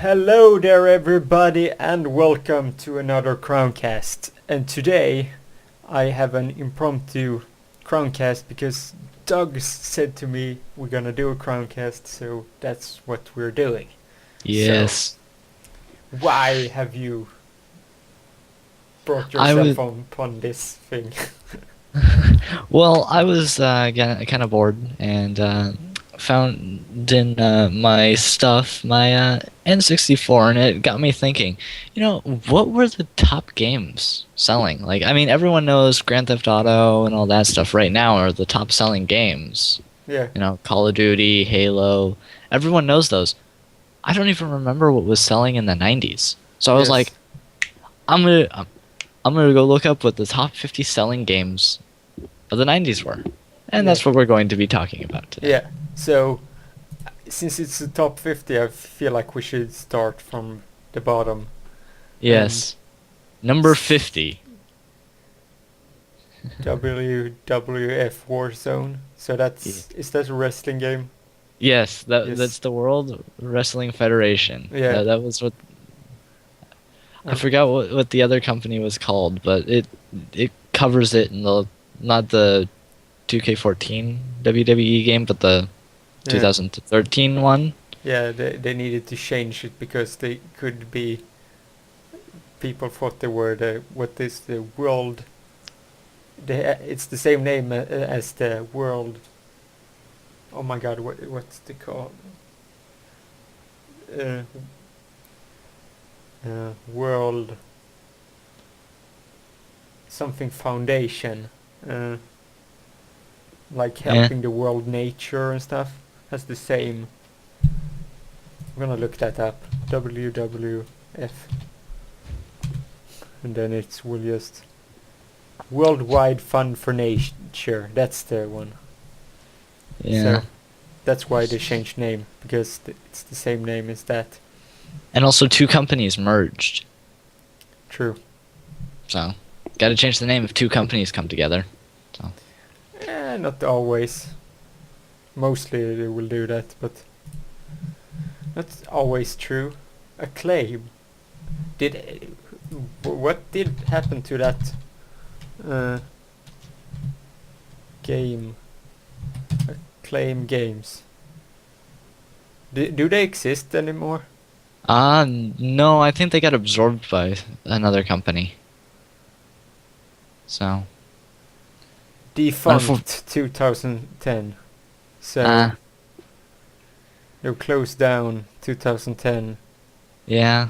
Hello there everybody and welcome to another Crowncast. And today I have an impromptu Crowncast because Doug said to me we're gonna do a Crowncast, so that's what we're doing. Yes. So, why have you brought I yourself was upon this thing? well, I was kind of bored and found in my stuff my N64, and it got me thinking. What were the top games selling? Like, I mean, everyone knows Grand Theft Auto and all that stuff right now are the top selling games. Yeah, Call of Duty, Halo. Everyone knows those. I don't even remember what was selling in the 90s. So I was yes, like, I'm gonna I'm gonna go look up what the top 50 selling games of the 90s were. And yeah, that's what we're going to be talking about today. yeah. So, since it's the top 50, I feel like we should start from the bottom and Yes. Number 50. WWF Warzone. So Y- is that a wrestling game? Yes, that's Yes. the World Wrestling Federation. Yeah. That was what I Uh, forgot what the other company was called, but it covers it in the not the 2K14 WWE game, but the yeah. 2013 one. Yeah, they needed to change it because they could be people thought they were the world. It's the same name as the world. Oh my God, what's the called? Uh, world something foundation. Uh, like Yeah. helping the world nature and stuff has the same. I'm gonna look that up. WWF, and then it will just Worldwide Fund for Nature. That's the one. Yeah. So that's why they changed name because it's the same name as that. And also two companies merged. True. So, got to change the name if two companies come together. So, Not always. Mostly they will do that, but not always true. Acclaim. What did happen to that uh, game? Acclaim Games. Do they exist anymore? no, I think they got absorbed by another company. So, unfor- Defunct 2010. So uh, they were closed down 2010. yeah.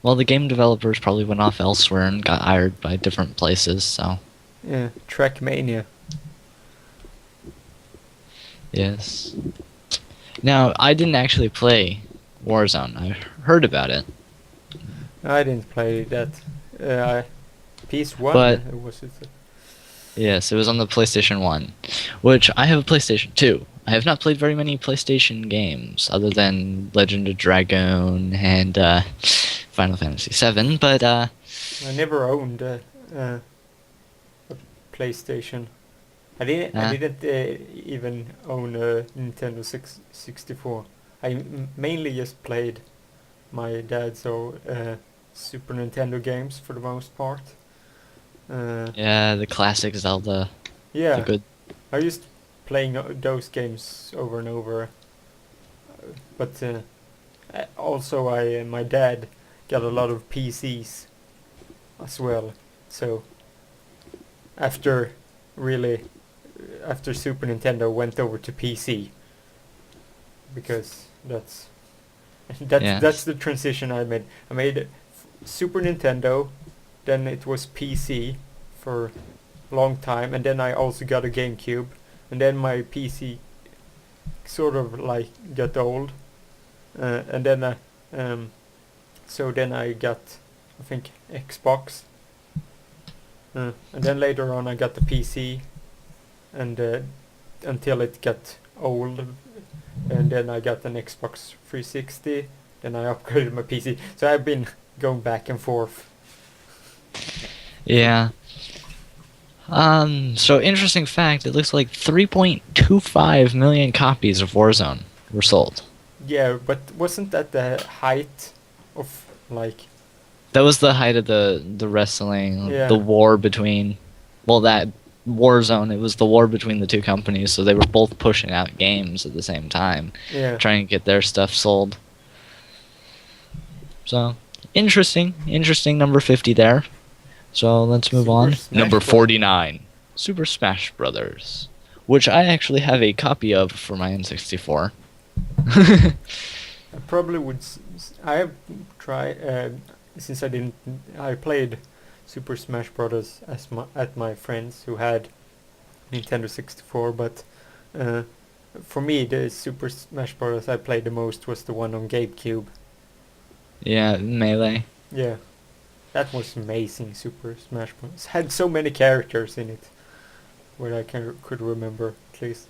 Well, the game developers probably went off elsewhere and got hired by different places, so, Yeah, Trackmania. yes. Now, I didn't actually play Warzone. I heard about it, I didn't play that. PS1 but was it? yes, it was on the PlayStation 1, which I have a PlayStation 2. I have not played very many PlayStation games other than Legend of Dragon and Final Fantasy 7, but I never owned a PlayStation. I uh, didn't even own a Nintendo 64. Mainly just played my dad's Super Nintendo games for the most part. yeah, the classic Zelda, the Yeah, good. I used playing those games over and over. But also, my dad got a lot of PCs as well. So after really after Super Nintendo went over to PC because that's Yes, the transition I made. I made Super Nintendo, then it was PC for a long time, and then I also got a GameCube, and then my PC sort of like got old, and then so then I got I think Xbox, and then later on I got the PC, and until it got old, and then I got an Xbox 360. Then I upgraded my PC. So I've been going back and forth. yeah. So interesting fact, it looks like 3.25 million copies of Warzone were sold. Yeah, but wasn't that the height of like? That was the height of the wrestling, the Yeah, war between, well, that war zone. It was the war between the two companies, so they were both pushing out games at the same time, yeah. trying to get their stuff sold. So interesting number 50 there. So let's move Super on. Smash Number Bros. 49, Super Smash Brothers, which I actually have a copy of for my N64. I probably would. I have tried since I didn't. I played Super Smash Bros. At my friends who had Nintendo 64, but uh, for me the Super Smash Bros. I played the most was the one on GameCube. Yeah, Melee. Yeah, that was amazing. Super Smash Bros. Had so many characters in it, what I could remember at least.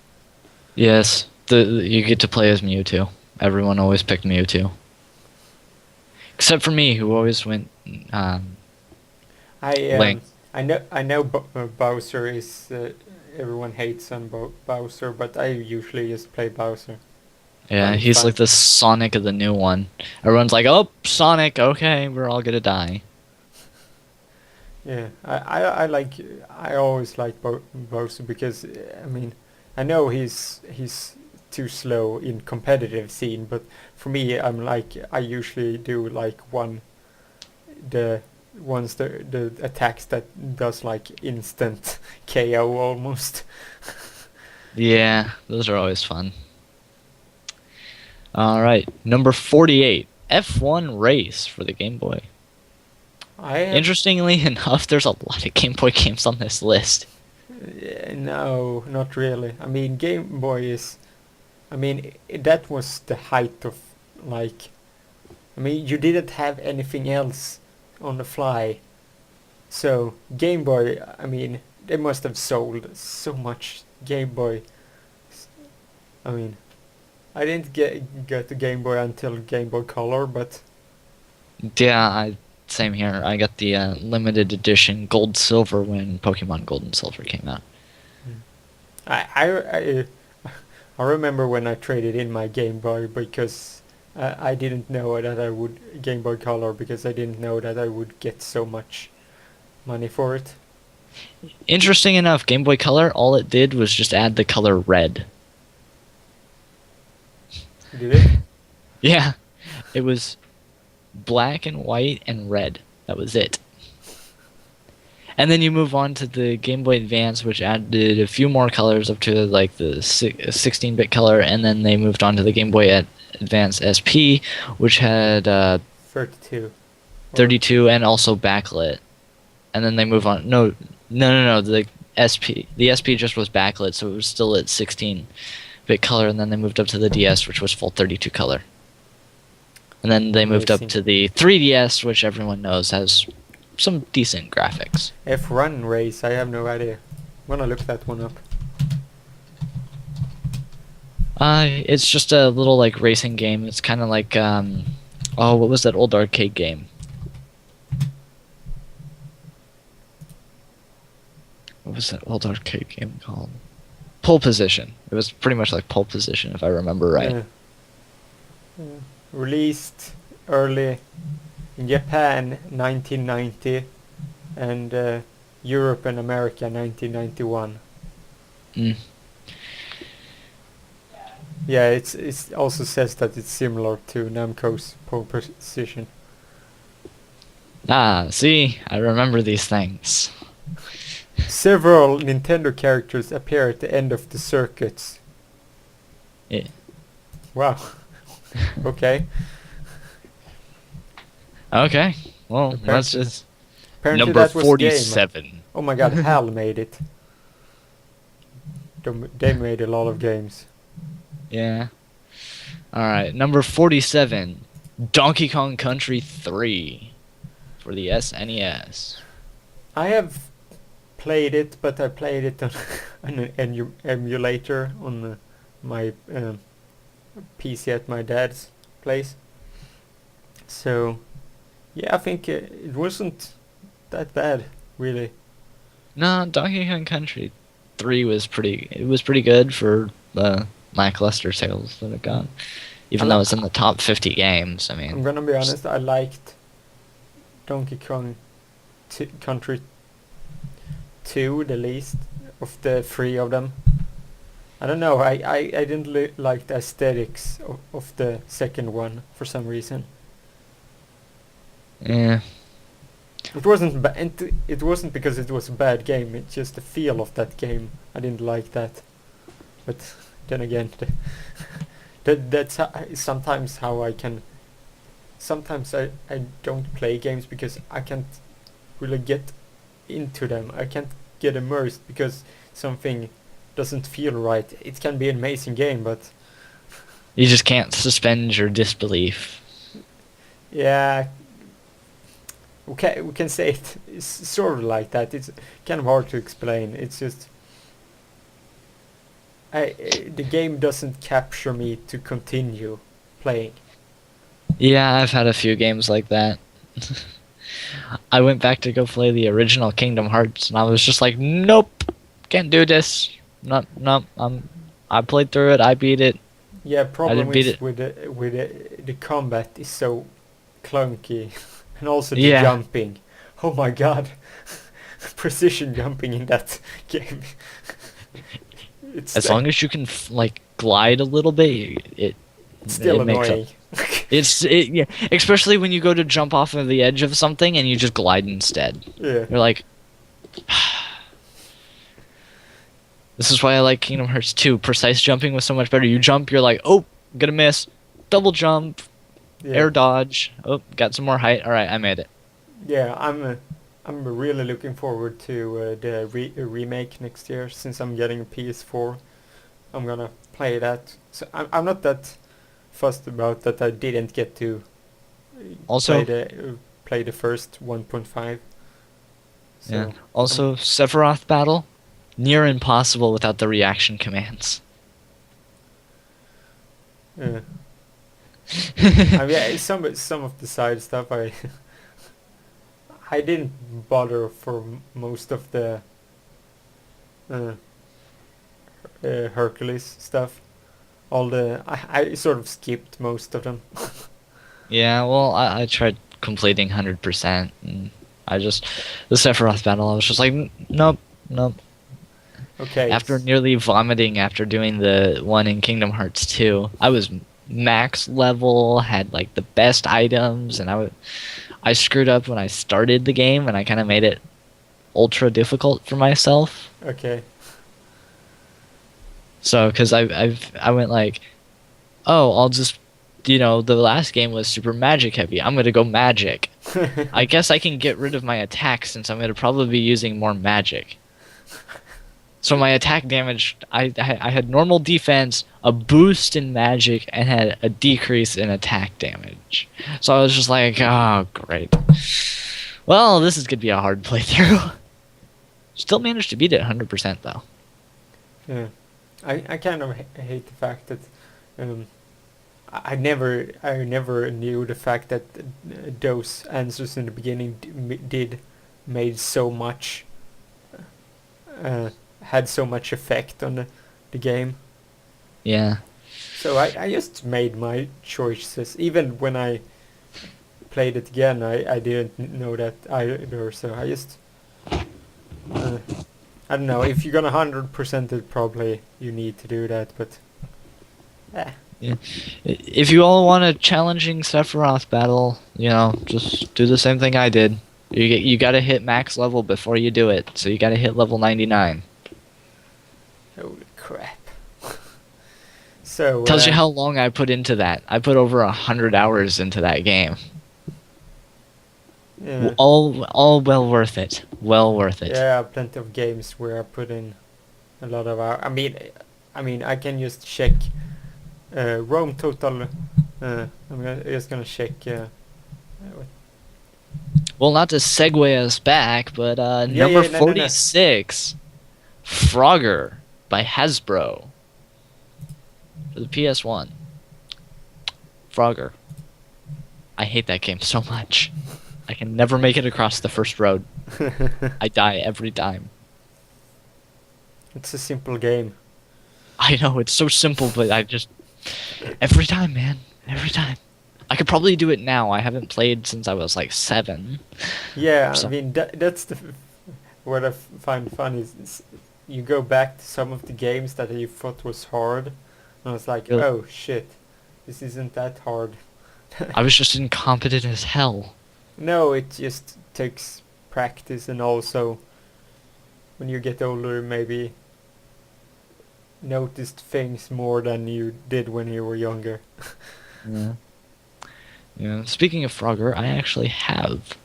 Yes, you get to play as Mewtwo. Everyone always picked Mewtwo, except for me, who always went I Link. I know Bowser is everyone hates on Bowser, but I usually just play Bowser. Yeah, Find it he's fun. like the Sonic of the new one. Everyone's like, "Oh, Sonic, okay, we're all gonna die." Yeah, I always like Bowser because I mean I know he's too slow in competitive scene, but for me I'm like I usually do like the the attacks that does like instant KO almost. Yeah, those are always fun. All right, number 48, F1 Race for the Game Boy. I have Interestingly enough, there's a lot of Game Boy games on this list. no, not really. I mean Game Boy is. I mean that was the height of like. I mean you didn't have anything else on the fly. So Game Boy, I mean, they must have sold so much Game Boy. I mean, I didn't get the Game Boy until Game Boy Color, but Yeah, same here. I got the limited edition Gold Silver when Pokemon Gold and Silver came out. I I, I remember when I traded in my Game Boy because I didn't know that I would Game Boy Color because I didn't know that I would get so much money for it. Interesting enough, Game Boy Color, all it did was just add the color red. Did it? Yeah, it was black and white and red. That was it. And then you move on to the Game Boy Advance, which added a few more colors up to like the 16-bit color, and then they moved on to the Game Boy Advance SP, which had 32. 32 and also backlit. And then they move on. No. The SP just was backlit, so it was still at 16-bit color, and then they moved up to the DS, which was full 32 color. And then they moved up Amazing. to the 3DS, which everyone knows has some decent graphics. F1 race, I have no idea. I'm gonna look that one up. It's just a little like racing game. It's kind of like oh, what was that old arcade game? What was that old arcade game called? Pole Position. It was pretty much like Pole Position, if I remember right. Yeah. Released early in Japan 1990 and Europe and America 1991. Mm. Yeah, it's also says that it's similar to Namco's Pole Position. Ah, see, I remember these things. Several Nintendo characters appear at the end of the circuits. Yeah. Wow. Okay. Okay, well, Apparently- that's just Apparently number that was 47. Game. Oh my god, HAL made it. They made a lot of games. Yeah. Alright, number 47, Donkey Kong Country 3 for the SNES. I have played it, but I played it on an emulator on my PC at my dad's place. So, yeah, I think it wasn't that bad, really. No, Donkey Kong Country 3 was pretty good for the lackluster sales that it got. I even li- though it's in the top 50 games. I I'm mean, gonna be honest. I liked Donkey Kong Country 2 the least of the three of them. I don't know. I didn't like the aesthetics of the second one for some reason. yeah, It wasn't it wasn't because it was a bad game. It's just the feel of that game. I didn't like that. But then again, that's sometimes how I can. Sometimes I don't play games because I can't really get into them. I can't get immersed because something doesn't feel right. It can be an amazing game, but you just can't suspend your disbelief. yeah, we can say it's sort of like that. It's kind of hard to explain. It's just the game doesn't capture me to continue playing. Yeah, I've had a few games like that. I went back to go play the original Kingdom Hearts, and I was just like, nope, can't do this. Nope, nope. I played through it. I beat it. Yeah, I problem didn't beat is it. with the combat is so clunky, and also the Yeah, jumping. Oh my god, precision jumping in that game. It's as long as you can like glide a little bit, it's still it makes up. annoying. Yeah, especially when you go to jump off of the edge of something and you just glide instead. Yeah. You're like, this is why I like Kingdom Hearts 2. Precise jumping was so much better. You jump, you're like, oh, gonna miss. Double jump, Yeah. air dodge. Oh, got some more height. All right, I made it. Yeah, I'm really looking forward to the remake next year since I'm getting a PS4. I'm gonna play that. So I'm not that fussed about that. I didn't get to Also, play the first 1.5. So yeah. Also, Sephiroth battle, near impossible without the reaction commands. yeah. I mean, yeah, some of the side stuff I didn't bother for most of the uh, Hercules stuff. I sort of skipped most of them. Yeah, well, I tried completing 100%, and the Sephiroth battle, I was just like, nope, nope. Okay. After nearly vomiting after doing the one in Kingdom Hearts 2, I was max level, had like the best items, and I screwed up when I started the game, and I kind of made it ultra difficult for myself. Okay. So, because I went like, oh, I'll just, the last game was super magic heavy. I'm gonna go magic. I guess I can get rid of my attack since I'm gonna probably be using more magic. So my attack damage, I had normal defense, a boost in magic, and had a decrease in attack damage. So I was just like, oh, great. Well, this is gonna be a hard playthrough. Still managed to beat it 100% though. Yeah. I kind of hate the fact that I never knew the fact that those answers in the beginning made so much had so much effect on the game. Yeah. So I just made my choices. Even when I played it again, I didn't know that either. So I just I don't know. If you're gonna 100% it, probably you need to do that. But Yeah. If you all want a challenging Sephiroth battle, just do the same thing I did. You gotta hit max level before you do it, so you gotta hit level 99. holy crap! So Tells you how long I put into that. I put over 100 hours into that game. yeah. All well worth it. Well worth it. Yeah, plenty of games where I put in a lot of hours. I mean, I can just check Rome total. Just gonna check. Well, not to segue us back, but number no. 46, Frogger by Hasbro for the PS1. Frogger. I hate that game so much. I can never make it across the first road. I die every time. It's a simple game. I know, it's so simple, but Every time, man. Every time. I could probably do it now. I haven't played since I was like 7. Yeah, I So, mean that's what I find funny is you go back to some of the games that you thought was hard, and it's like, really, oh shit, this isn't that hard. I was just incompetent as hell. No, it just takes practice, and also when you get older, maybe noticed things more than you did when you were younger. Yeah. Yeah. Speaking of Frogger, I actually have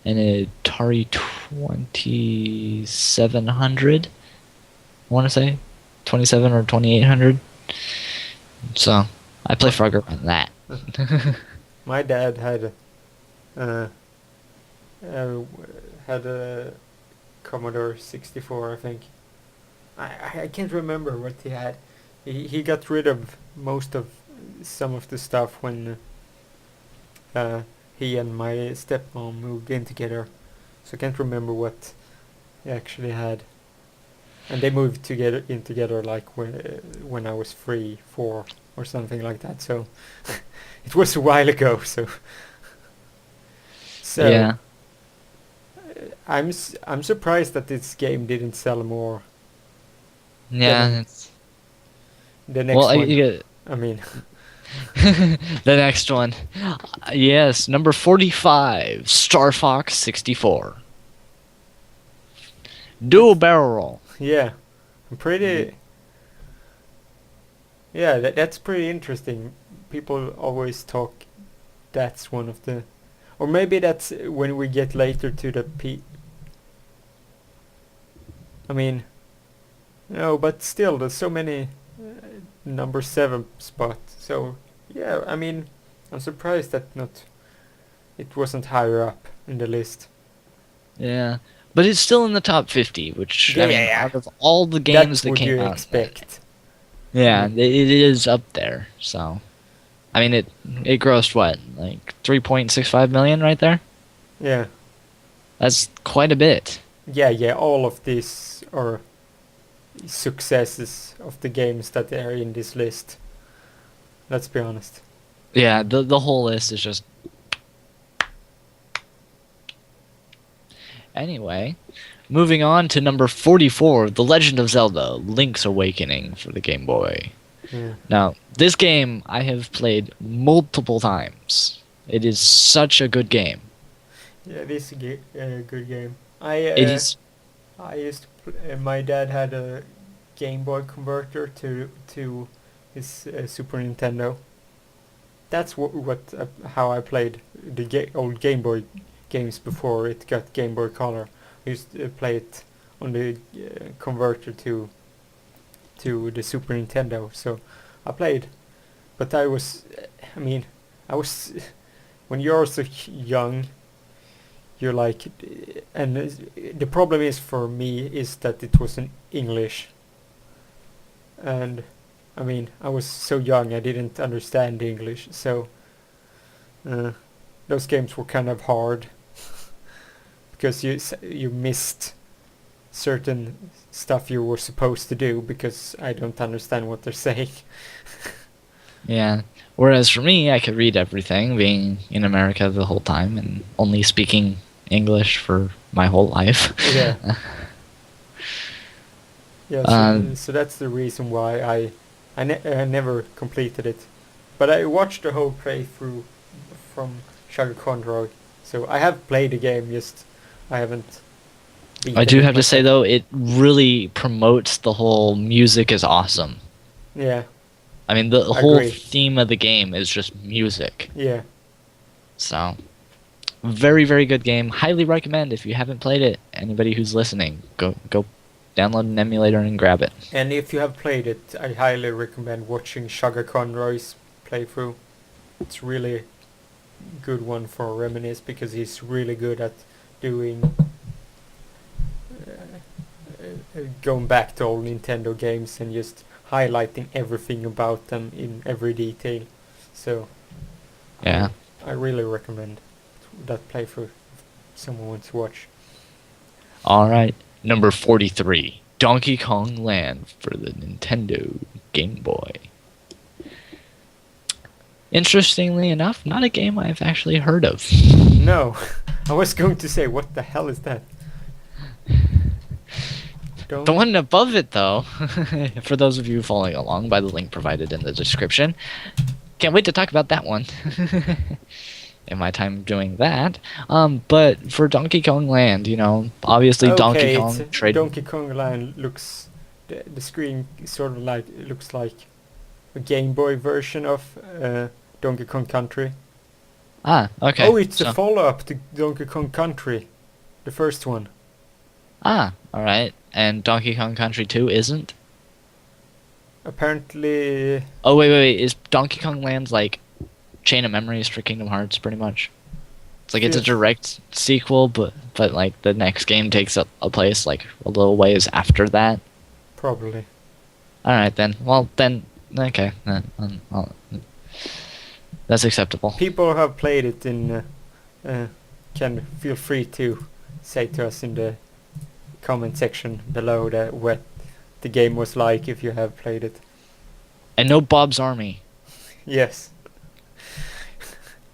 an Atari 2700. I want to say 27 or 2800. So I play My, Frogger on that. my dad uh, uh, had a Commodore 64, I think. I can't remember what he had. He got rid of most of some of the stuff when he and my stepmom moved in together. So I can't remember what he actually had. And they moved together like when I was 3, 4, or something like that. So it was a while ago. So Yeah. I'm surprised that this game didn't sell more than Yeah. It's, the well, next one. you get I mean, the next one. Yes, number 45, Star Fox 64. Dual that's barrel roll. yeah, I'm pretty. Yeah, that's pretty interesting. People always talk. That's one of the, or maybe that's when we get later to the P. I mean, no, but still, there's so many number 7 spot. So yeah, I mean, I'm surprised that not it wasn't higher up in the list. Yeah. But it's still in the top 50, which, Yeah, I yeah, mean, yeah. out of all the games That that would came you out, expect? I yeah, mean, it is up there. So, I mean, it grossed what, like 3.65 million right there? yeah, That's quite a bit. yeah. All of these are successes of the games that are in this list. Let's be honest. Yeah, the whole list is just. Anyway, moving on to number 44, The Legend of Zelda: Link's Awakening for the Game Boy. Yeah, Now, this game I have played multiple times. It is such a good game. yeah. This is a good game. I It is. I used to my dad had a Game Boy converter to his Super Nintendo. That's what how I played the old Game Boy games before it got Game Boy Color. I used to play it on the converter to the Super Nintendo. So I played, but I mean, I was when you're so young, you're like, and the problem is for me is that it was in English, and I mean, I was so young I didn't understand English, so uh, those games were kind of hard because you missed certain stuff you were supposed to do because I don't understand what they're saying. Yeah. Whereas for me, I could read everything, being in America the whole time and only speaking English for my whole life. Yeah, yeah. Um, So that's the reason why I never completed it, but I watched the whole playthrough from Sugar Conroy. So I have played the game, just I haven't I beaten do it have to say myself. though, it really promotes the whole music is awesome. Yeah, I mean, the I whole agree. theme of the game is just music. Yeah, So, very, very good game. Highly recommend if you haven't played it. Anybody who's listening, go download an emulator and grab it. and if you have played it, I highly recommend watching Sugar Conroy's playthrough. It's really good one for Reminisce because he's really good at doing going back to old Nintendo games and just highlighting everything about them in every detail. So Yeah. I really recommend that playthrough if someone wants to watch. All right. Number 43, Donkey Kong Land for the Nintendo Game Boy. Interestingly enough, not a game I've actually heard of. No, I was going to say, what the hell is that? The one above it, though, for those of you following along by the link provided in the description, can't wait to talk about that one. In my time doing that. But for Donkey Kong Land, obviously Donkey Okay, Kong trade. Donkey Kong Land looks, the screen sort of like, it looks like a Game Boy version of Donkey Kong Country. Ah, okay. Oh, it's a follow-up to Donkey Kong Country, the first one. Ah, all right. And Donkey Kong Country 2 isn't? Apparently... Oh, wait. Is Donkey Kong Land like Chain of Memories for Kingdom Hearts, pretty much? It's like it's a direct sequel, but like the next game takes up a place like a little ways after that. Probably. All right, then. Well, then, okay. That's acceptable. People who have played it can feel free to say to us in the comment section below what the game was like if you have played it. And no Bob's Army. Yes.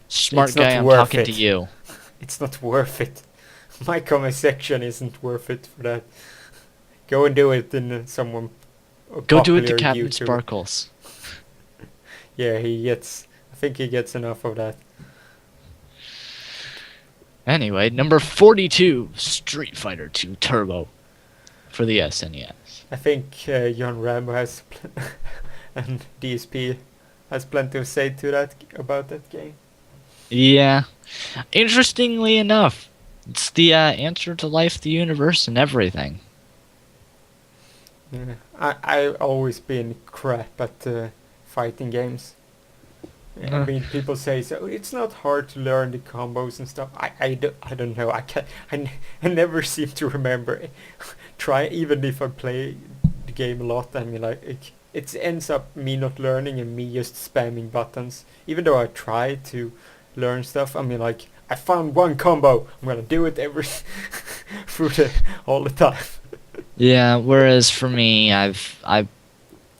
Smart It's guy, not I'm worth talking it. to you. It's not worth it. My comment section isn't worth it for that. Go and do it in someone. Go do it to popular Captain YouTuber. Sparkles. Yeah, I think he gets enough of that. Anyway, number 42, Street Fighter 2 Turbo for the SNES. I think John Rambo has and DSP has plenty to say to that about that game. Yeah. Interestingly enough, it's the answer to life, the universe, and everything. Yeah. I've always been crap at fighting games. I mean, people say so. It's not hard to learn the combos and stuff. I don't know. I never seem to remember. Try even if I play the game a lot. I mean, like it ends up me not learning and me just spamming buttons. Even though I try to learn stuff. I mean, like I found one combo. I'm gonna do it all the time. Yeah. Whereas for me, but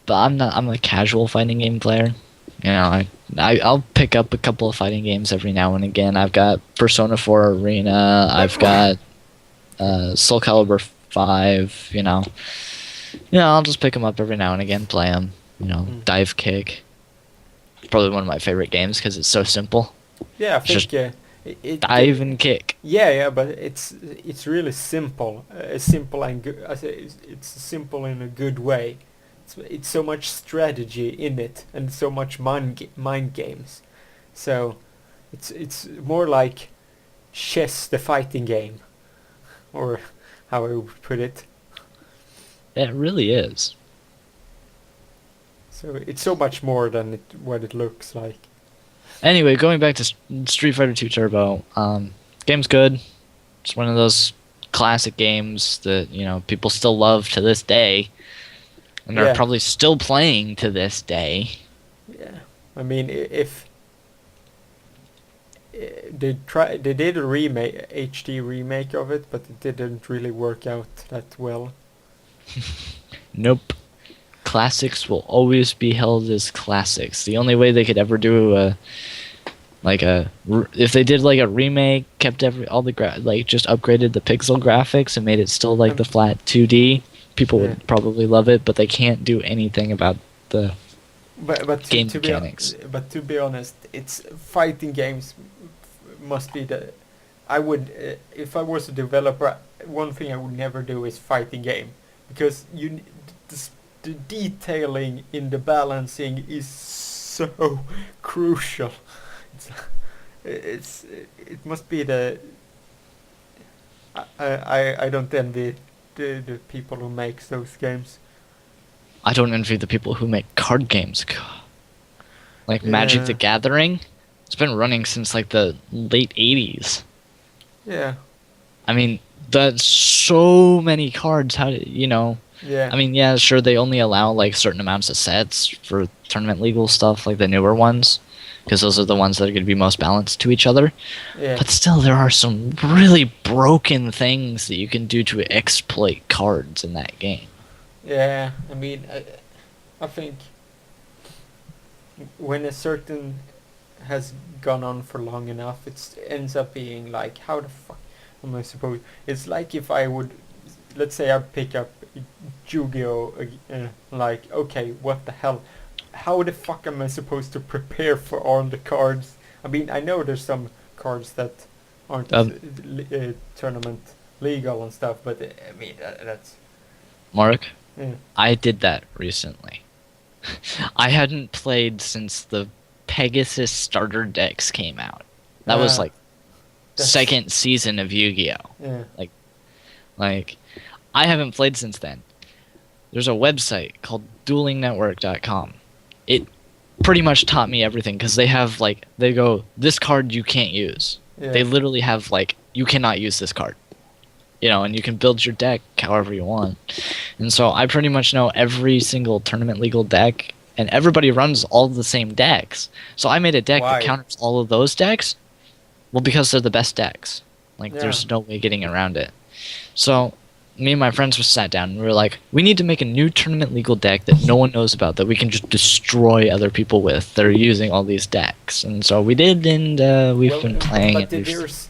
I'm a casual fighting game player. I'll pick up a couple of fighting games every now and again. I've got Persona 4 Arena. I've got Soul Calibur 5. I'll just pick them up every now and again, play them. Dive Kick. Probably one of my favorite games because it's so simple. Yeah, I think dive and kick. Yeah, but it's really simple. Simple and good. It's simple in a good way. It's so much strategy in it and so much mind games. So it's more like chess, the fighting game, or how I would put it. It really is. So it's so much more than what it looks like. Anyway, going back to Street Fighter 2 Turbo, game's good. It's one of those classic games that people still love to this day. And they're probably still playing to this day. Yeah, I mean, if they did a HD remake of it, but it didn't really work out that well. Nope. Classics will always be held as classics. The only way they could ever do if they did like a remake, kept just upgraded the pixel graphics and made it still like the flat 2D. People would probably love it, but they can't do anything about the game mechanics. But to be honest, it's fighting games must be the... I would, if I was a developer, one thing I would never do is fighting game, because the detailing in the balancing is so crucial. It must be the... I don't envy the people who make those games. I don't envy the people who make card games. Like Magic the Gathering, it's been running since like the late 80s. Yeah. I mean, that's so many cards. How do Yeah. I mean, yeah, sure, they only allow like certain amounts of sets for tournament legal stuff, like the newer ones, because those are the ones that are going to be most balanced to each other. Yeah. But still, there are some really broken things that you can do to exploit cards in that game. Yeah, I mean, I think when a certain has gone on for long enough, it ends up being like, how the fuck am I supposed? It's like if I would, let's say I pick up Yu-Gi-Oh! Like, okay, what the hell? How the fuck am I supposed to prepare for all the cards? I mean, I know there's some cards that aren't tournament legal and stuff, but I mean, that's... Mark, Yeah. I did that recently. I hadn't played since the Pegasus starter decks came out. That was like second season of Yu-Gi-Oh! Yeah. Like, I haven't played since then. There's a website called duelingnetwork.com. It pretty much taught me everything because they have like, they go, this card you can't use. Yeah. They literally have like, you cannot use this card. You know, and you can build your deck however you want. And so I pretty much know every single tournament legal deck, and everybody runs all the same decks. So I made a deck that counters all of those decks. Well, because they're the best decks. Like, there's no way getting around it. So me and my friends just sat down and we were like, we need to make a new tournament legal deck that no one knows about, that we can just destroy other people with that are using all these decks. And so we did, and we've been playing. But there's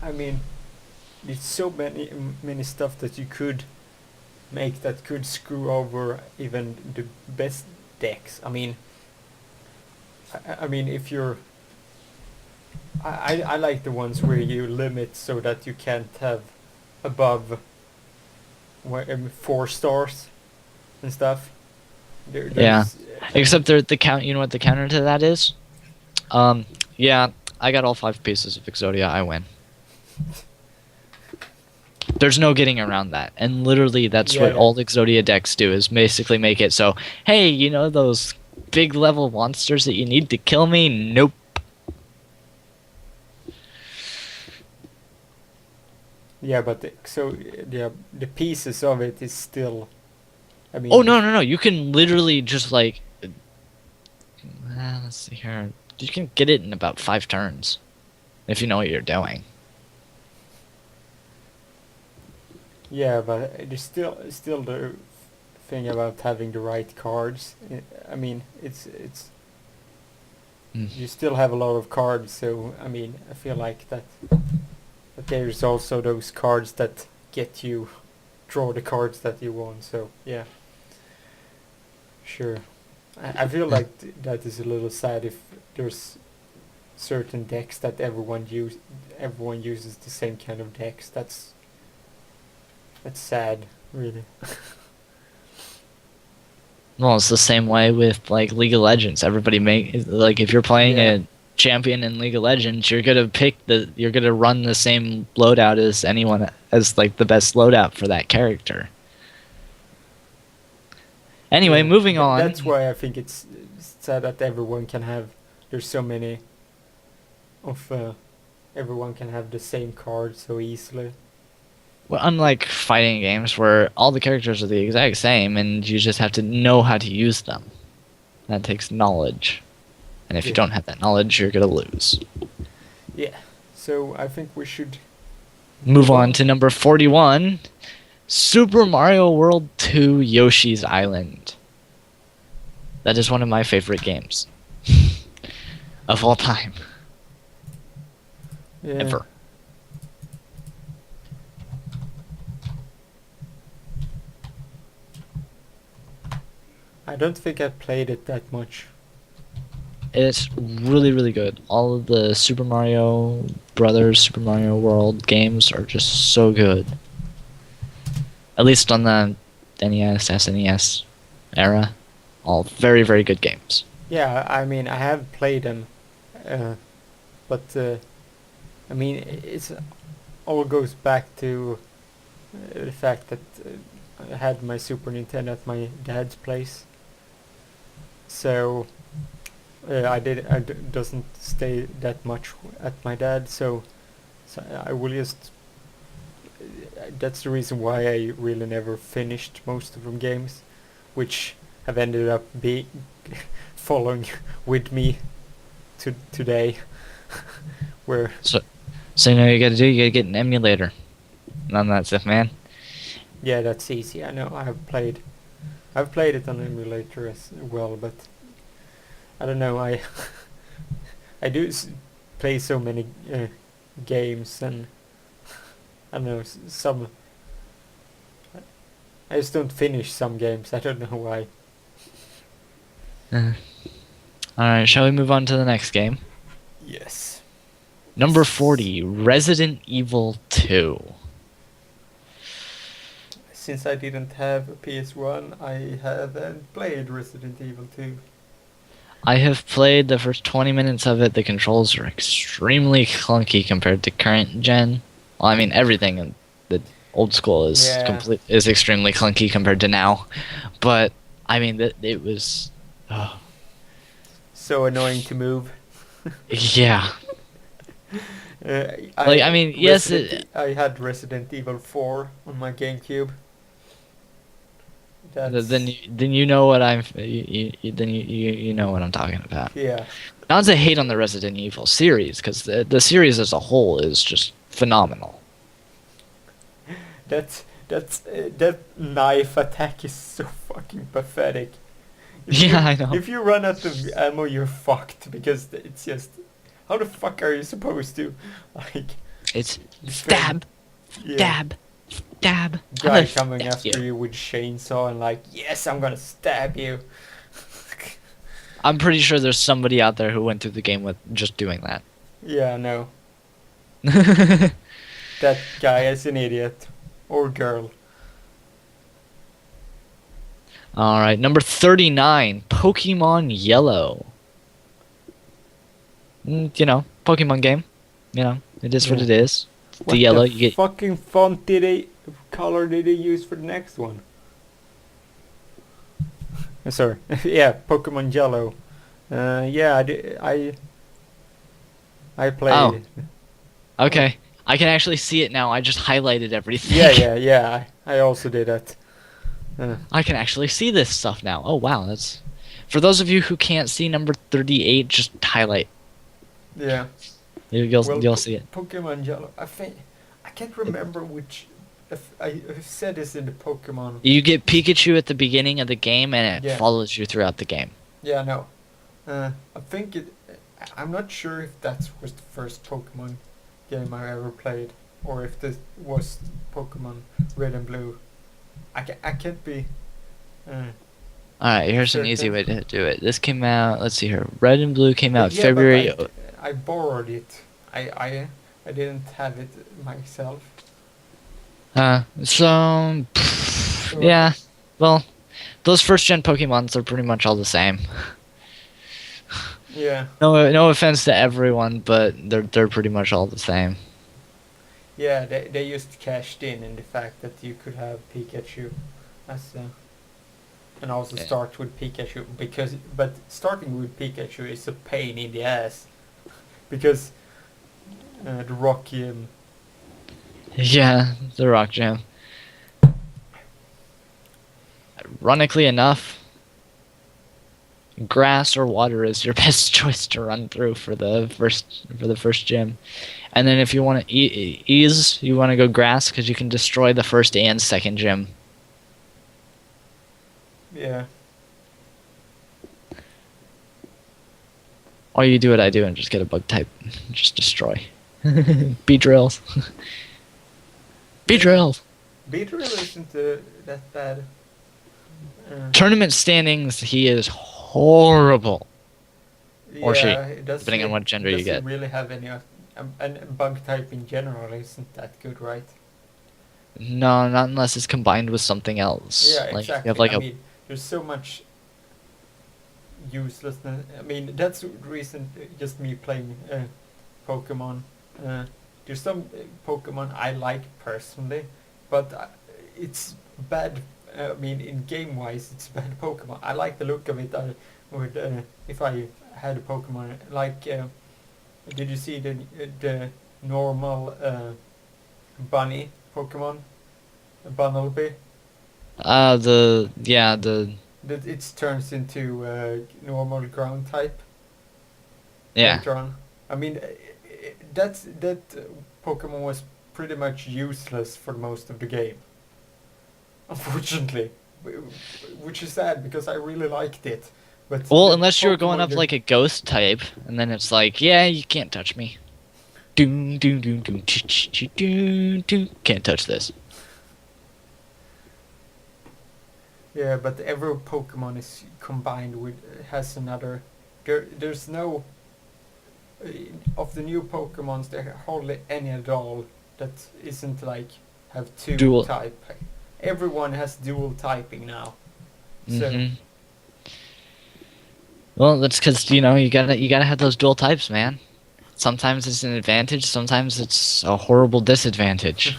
I mean, there's so many stuff that you could make that could screw over even the best decks. I mean, if you're... I like the ones where you limit so that you can't have above 4 stars and stuff. Yeah, except the count. You know what the counter to that is? Yeah, I got all 5 pieces of Exodia. I win. There's no getting around that, and literally that's what all Exodia decks do, is basically make it so, hey, you know those big level monsters that you need to kill me? Nope. Yeah, but the pieces of it is still... I mean... Oh, no. You can literally just, like... let's see here. You can get it in about 5 turns, if you know what you're doing. Yeah, but there's still the thing about having the right cards. I mean, it's you still have a lot of cards, so I mean, I feel like that there's also those cards that get you draw the cards that you want. So yeah, sure. I feel like that is a little sad if there's certain decks that everyone uses the same kind of decks. That's sad, really. Well, it's the same way with like League of Legends. Everybody like if you're playing a champion in League of Legends, you're gonna run the same loadout as anyone, as like the best loadout for that character. Anyway, moving on. That's why I think it's sad that everyone can have. There's so many of everyone can have the same card so easily. Well, unlike fighting games where all the characters are the exact same and you just have to know how to use them. That takes knowledge. And if you don't have that knowledge, you're going to lose. Yeah. So I think we should move on to number 41. Super Mario World 2 Yoshi's Island. That is one of my favorite games. Of all time. Yeah. Ever. I don't think I've played it that much. It's really, really good. All of the Super Mario Brothers, Super Mario World games are just so good. At least on the NES, SNES era. All very, very good games. Yeah, I mean, I have played them. But, I mean, it's all goes back to the fact that I had my Super Nintendo at my dad's place. So doesn't stay that much at my dad, so I will just... That's the reason why I really never finished most of them games, which have ended up being following with me to today, where... So you know what you gotta do? You gotta get an emulator. None of that stuff, man. Yeah, that's easy. I know. I've played it on emulator as well, but I don't know. I do play so many games, and I don't know, some I just don't finish some games. I don't know why. Alright, shall we move on to the next game? Yes. Number 40, Resident Evil 2. Since I didn't have a PS1, I haven't played Resident Evil 2. I have played the first 20 minutes of it. The controls are extremely clunky compared to current gen. Well, I mean, everything in the old school is Yeah. is extremely clunky compared to now. But I mean, it was, So annoying to move. yeah. I mean, yes, I had Resident Evil 4 on my GameCube. That's, then you know what you know what I'm talking about. yeah. Not to hate on the Resident Evil series, because the series as a whole is just phenomenal. That knife attack is so fucking pathetic. Yeah, I know. If you run out of ammo, you're fucked, because it's just, how the fuck are you supposed to, like, It's defend- stab, yeah, stab, stab. guy coming after you with chainsaw and like, yes, I'm gonna stab you. I'm pretty sure there's somebody out there who went through the game with just doing that. Yeah, no, that guy is an idiot, or girl. Alright, number 39, Pokemon Yellow. You know, Pokemon game. You know, it is what Yeah. it is. What The yellow, the you get. fucking color did they use for the next one? Sorry, yeah, Pokemon Yellow. Yeah, I played. Oh. it. Okay, I can actually see it now. I just highlighted everything. Yeah. I also did that. I can actually see this stuff now. Oh wow, that's. For those of you who can't see number 38, just highlight. Yeah. You'll see it. Pokemon Yellow. I can't remember which. If I've said this in the Pokemon. You get Pikachu at the beginning of the game, and it Yeah. follows you throughout the game. Yeah, no. I think it. I'm not sure if that was the first Pokemon game I ever played, or if this was Pokemon Red and Blue. I can't be. Alright, here's an easy Certain. way to do it. This came out, let's see here. Red and Blue came out Yeah, February. but I borrowed it. I didn't have it myself. Yeah. Well, those first gen Pokemons are pretty much all the same. Yeah. No offense to everyone, but they're pretty much all the same. Yeah, they just cashed in the fact that you could have Pikachu as and also Yeah. start with Pikachu, but starting with Pikachu is a pain in the ass because the rock gym. Yeah, the Rock Gym. Ironically enough, grass or water is your best choice to run through for the first gym. And then if you want to ease, you want to go grass because you can destroy the first and second gym. Yeah. Or you do what I do and just get a bug type, just destroy. Beedrills. Beedrills. Beedrill isn't that bad. Tournament standings, he is horrible. Or she, it doesn't depending on what gender you doesn't get. really have any. And bug type in general isn't that good, right? No, not unless it's combined with something else. Yeah, Like, exactly. You have like I a mean, there's so much uselessness. I mean, that's the reason just me playing Pokemon. There's some Pokemon I like personally, but it's bad. I mean, in game wise, it's bad Pokemon. I like the look of it. I would if I had a Pokemon like. Did you see the normal bunny Pokemon, Bunnelby? That it turns into normal ground type. yeah. Later on. I mean, that Pokemon was pretty much useless for most of the game. Unfortunately, which is sad because I really liked it. But Well, the unless you were going Pokemon up like a ghost type, and then it's like, yeah, you can't touch me. Doom, doom, doom, doom, doom, doom. Can't touch this. yeah, but every Pokemon is combined with has another. There's no of the new Pokemons. There are hardly any at all that isn't like have two Dual. type. Everyone has dual typing now. So Mm-hmm. Well, that's because you gotta have those dual types, man. Sometimes it's an advantage, sometimes it's a horrible disadvantage.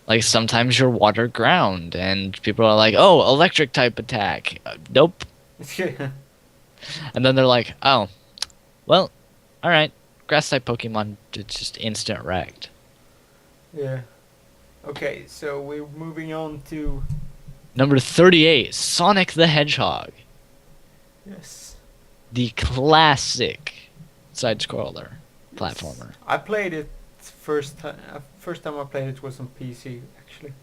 Like sometimes you're water ground, and people are like, "Oh, electric type attack." Nope. And then they're like, "Oh, well, all right, grass type Pokemon, it's just instant wrecked." yeah. Okay, so we're moving on to Number 38, Sonic the Hedgehog, yes. the classic side scroller platformer. I played it first time. First time I played it was on PC actually.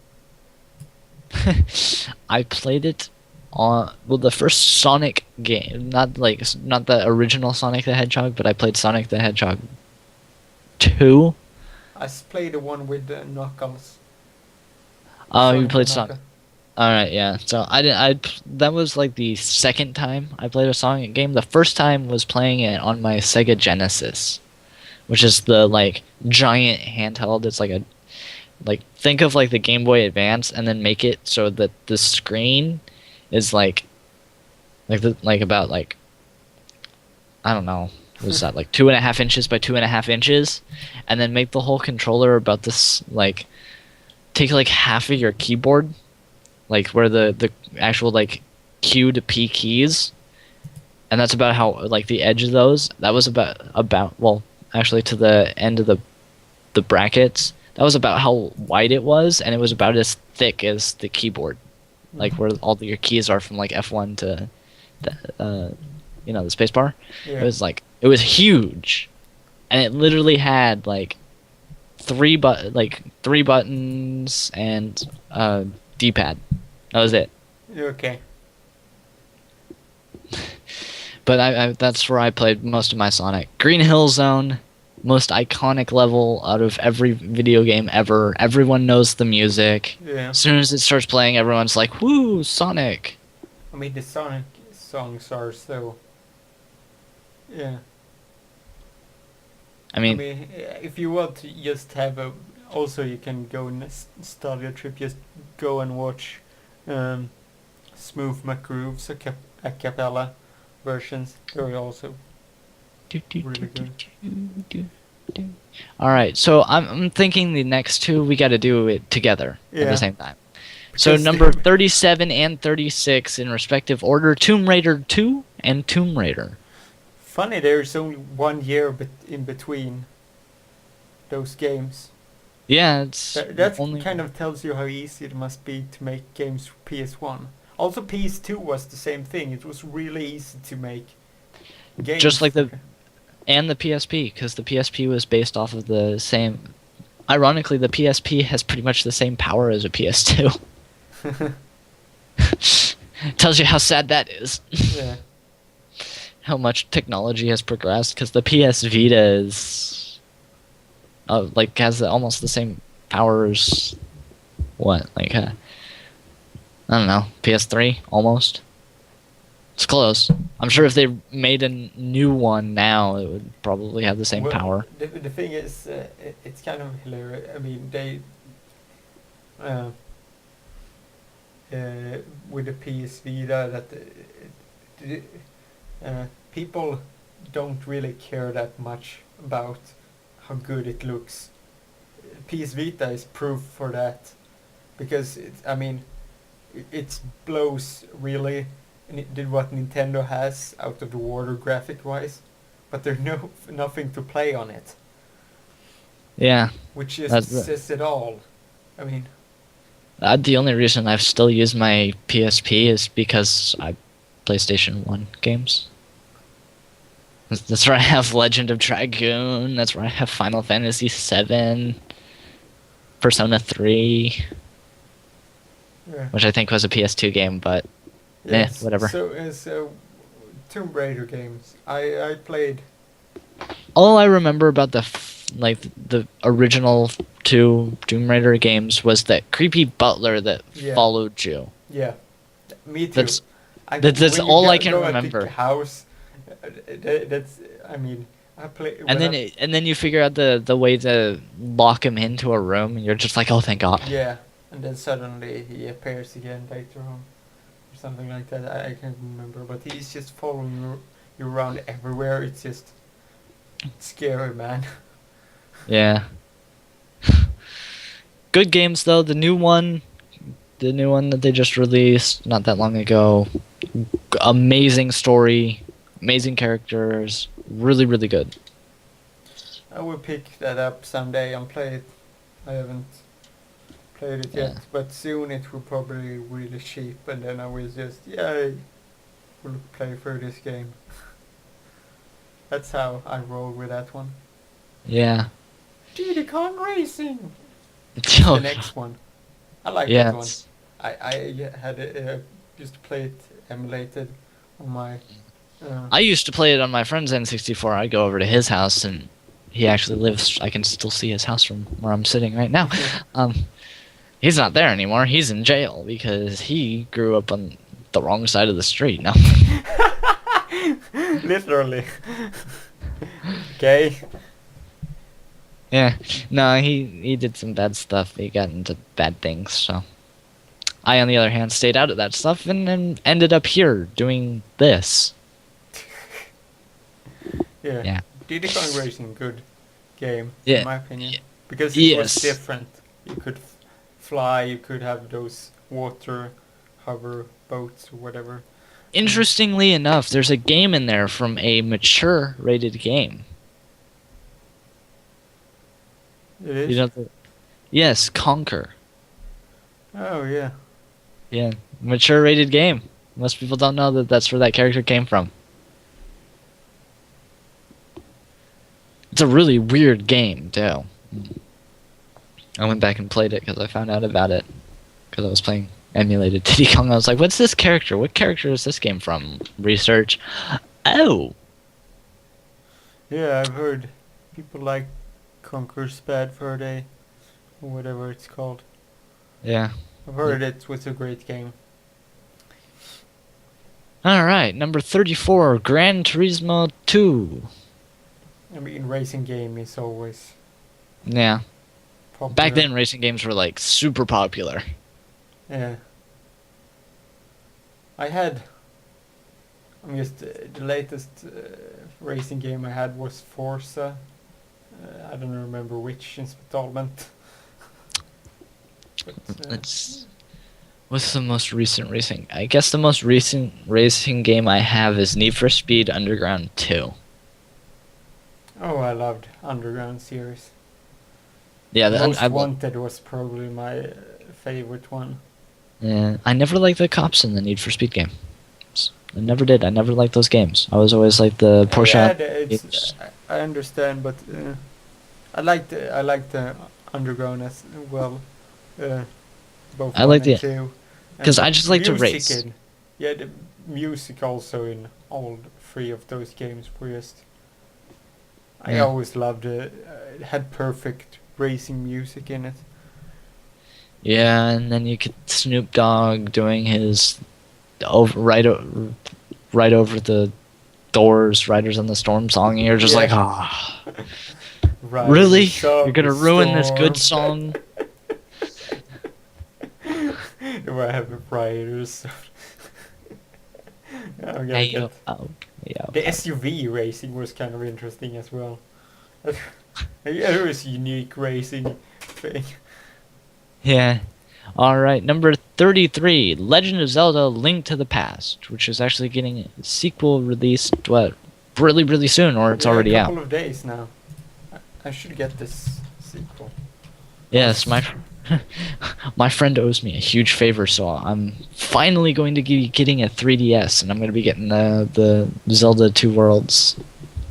I played it on the first Sonic game, not the original Sonic the Hedgehog, but I played Sonic the Hedgehog 2. Played the one with Knuckles. Oh, you Sonic played and Sonic. Knuckles. All right, yeah. So I didn't. That was like the second time I played a Sonic game. The first time was playing it on my Sega Genesis, which is the like giant handheld. It's like think of like the Game Boy Advance, and then make it so that the screen is about like, I don't know, was that like 2.5 inches by 2.5 inches, and then make the whole controller about this, like take like half of your keyboard, like where the actual like Q to P keys, and that's about how like the edge of those, that was about well, actually to the end of the brackets, that was about how wide it was, and it was about as thick as the keyboard, like where all your keys are from like F1 to the the space bar. Yeah. It was huge, and it literally had like three buttons and D-pad. That was it. Okay. But I that's where I played most of my Sonic. Green Hill Zone, most iconic level out of every video game ever. Everyone knows the music. Yeah. As soon as it starts playing, everyone's like, "Woo, Sonic!" I mean, the Sonic songs are so. Yeah. I mean, if you want to just have a, also you can go and start your trip. Just go and watch Smooth McGroove's a cappella versions. They're also really good. all right, so I'm thinking the next two we got to do it together at Yeah. the same time. So Because number 37 and 36 in respective order: Tomb Raider 2 and Tomb Raider. Funny, there's only 1 year in between those games. Yeah, it's That only kind of tells you how easy it must be to make games for PS1. Also, PS2 was the same thing. It was really easy to make games. just like and the PSP, because the PSP was based off of the same. Ironically, the PSP has pretty much the same power as a PS2. Tells you how sad that is. Yeah. How much technology has progressed, because the PS Vita is has almost the same power as what, like I don't know, PS3 almost. It's close. I'm sure if they made a new one now, it would probably have the same power. The thing is, it's kind of hilarious. I mean, they with the PS Vita that people don't really care that much about how good it looks. PS Vita is proof for that, because it blows really, and it did what Nintendo has out of the water graphic wise, but there's nothing to play on it, Yeah, which just says it all. I mean, the only reason I've still used my PSP is because I PlayStation 1 games. That's where I have Legend of Dragoon. That's where I have Final Fantasy 7, Persona 3, yeah. which I think was a PS2 game, but Yes. whatever. So Tomb Raider games. I played. All I remember about the original two Tomb Raider games was that creepy butler that Yeah. followed you. Yeah, me too. That's I that's when you all I go, can go at remember. the house, that's. I mean, I play. And then and then you figure out the way to lock him into a room, and you're just like, oh, thank God. Yeah, and then suddenly he appears again later on, or something like that. I can't remember, but he's just following you around everywhere. It's just scary, man. Yeah. Good games though. The new one that they just released not that long ago. Amazing story, amazing characters, really really good. I will pick that up someday and play it. I haven't played it yet, Yeah. but soon it will probably be really cheap, and then I will just will play through this game. That's how I roll with that one. Yeah. Diddy Kong Racing. Oh, The next one. I like yeah. that one. I had used to play it emulated on my. I used to play it on my friend's N64. I'd go over to his house, and he actually lives. I can still see his house from where I'm sitting right now. He's not there anymore. He's in jail because he grew up on the wrong side of the street. No. Literally. Okay. Yeah. No, he did some bad stuff. He got into bad things. So I, on the other hand, stayed out of that stuff and ended up here doing this. Yeah. Yeah. Diddy Kong Racing, good game, Yeah. in my opinion. Because it was Yes. different. You could fly, you could have those water hover boats or whatever. Interestingly enough, there's a game in there from a mature rated game. It is? You know yes, Conquer. Oh, yeah. Yeah, mature rated game. Most people don't know that that's where that character came from. It's a really weird game, too. I went back and played it because I found out about it. Because I was playing emulated Diddy Kong. I was like, what's this character? What character is this game from? Research. Oh! Yeah, I've heard people like Conquer's Bad Fur Day, or whatever it's called. Yeah. I've heard it was a great game. Alright, number 34, Gran Turismo 2. I mean, racing game is always Yeah. popular. Back then, racing games were, like, super popular. Yeah. I had. I'm just the latest racing game I had was Forza. I don't remember which installment. But, What's the most recent racing? I guess the most recent racing game I have is Need for Speed Underground 2. oh, I loved Underground series. Yeah, Most Wanted was probably my favorite one. Yeah, I never liked the cops in the Need for Speed games. I never did. I never liked those games. I was always like the Porsche. Yeah, I understand, but I liked the Underground as well. Both I one liked and it, two. 'cause And I just like to music race. Yeah, the music also in all three of those games were just. I Yeah. always loved it. It had perfect racing music in it. Yeah, and then you get Snoop Dogg doing his right over the Doors, Riders on the Storm song, and you're just Yeah. like, ah, Right. really? You're gonna ruin this good song? Do I have a riders? I'm gonna Hey, get. yeah. The SUV racing was kind of interesting as well. It was a unique racing thing. Yeah. Alright, number 33, Legend of Zelda Link to the Past, which is actually getting a sequel released, really, really soon, or it's already a out. couple of days now. I should get this sequel. Yes, my friend owes me a huge favor, so I'm finally going to be getting a 3DS, and I'm going to be getting the Zelda 2 Worlds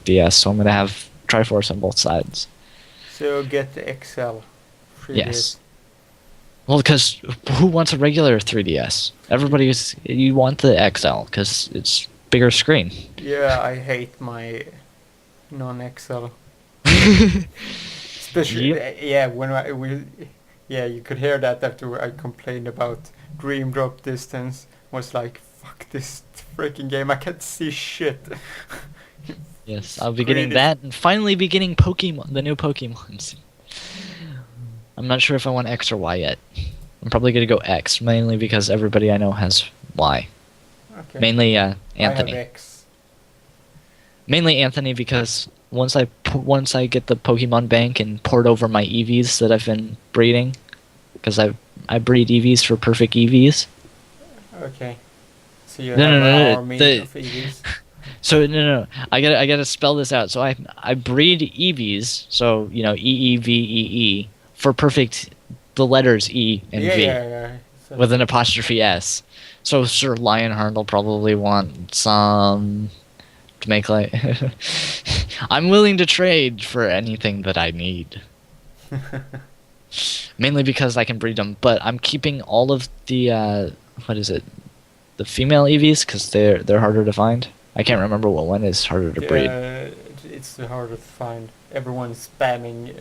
DS, so I'm going to have Triforce on both sides. So get the XL. 3DS. Yes. Well, because who wants a regular 3DS? You want the XL, because it's bigger screen. Yeah, I hate my non-Excel. Especially, Yep. yeah, yeah, you could hear that after I complained about dream drop distance. Was like, fuck this freaking game, I can't see shit. Yes, I'll be getting Greatest. that, and finally be getting Pokemon, the new Pokemons. I'm not sure if I want X or Y yet. I'm probably gonna go X, mainly because everybody I know has Y. Okay. Mainly I have Anthony. X. Mainly Anthony because once I get the Pokemon bank and port over my EVs that I've been breeding, because I breed EVs for perfect EVs. Okay. So you No, have no, an no, no. army of EVs. So no. I gotta spell this out. So I breed EVs. So EEVEE for perfect, the letters E and Yeah, V yeah. So, with an apostrophe S. So Sir Lionheart will probably want some to make like. I'm willing to trade for anything that I need. Mainly because I can breed them, but I'm keeping all of the what is it? The female EVs because they're harder to find. I can't remember what one is harder to breed. it's harder to find. Everyone's spamming,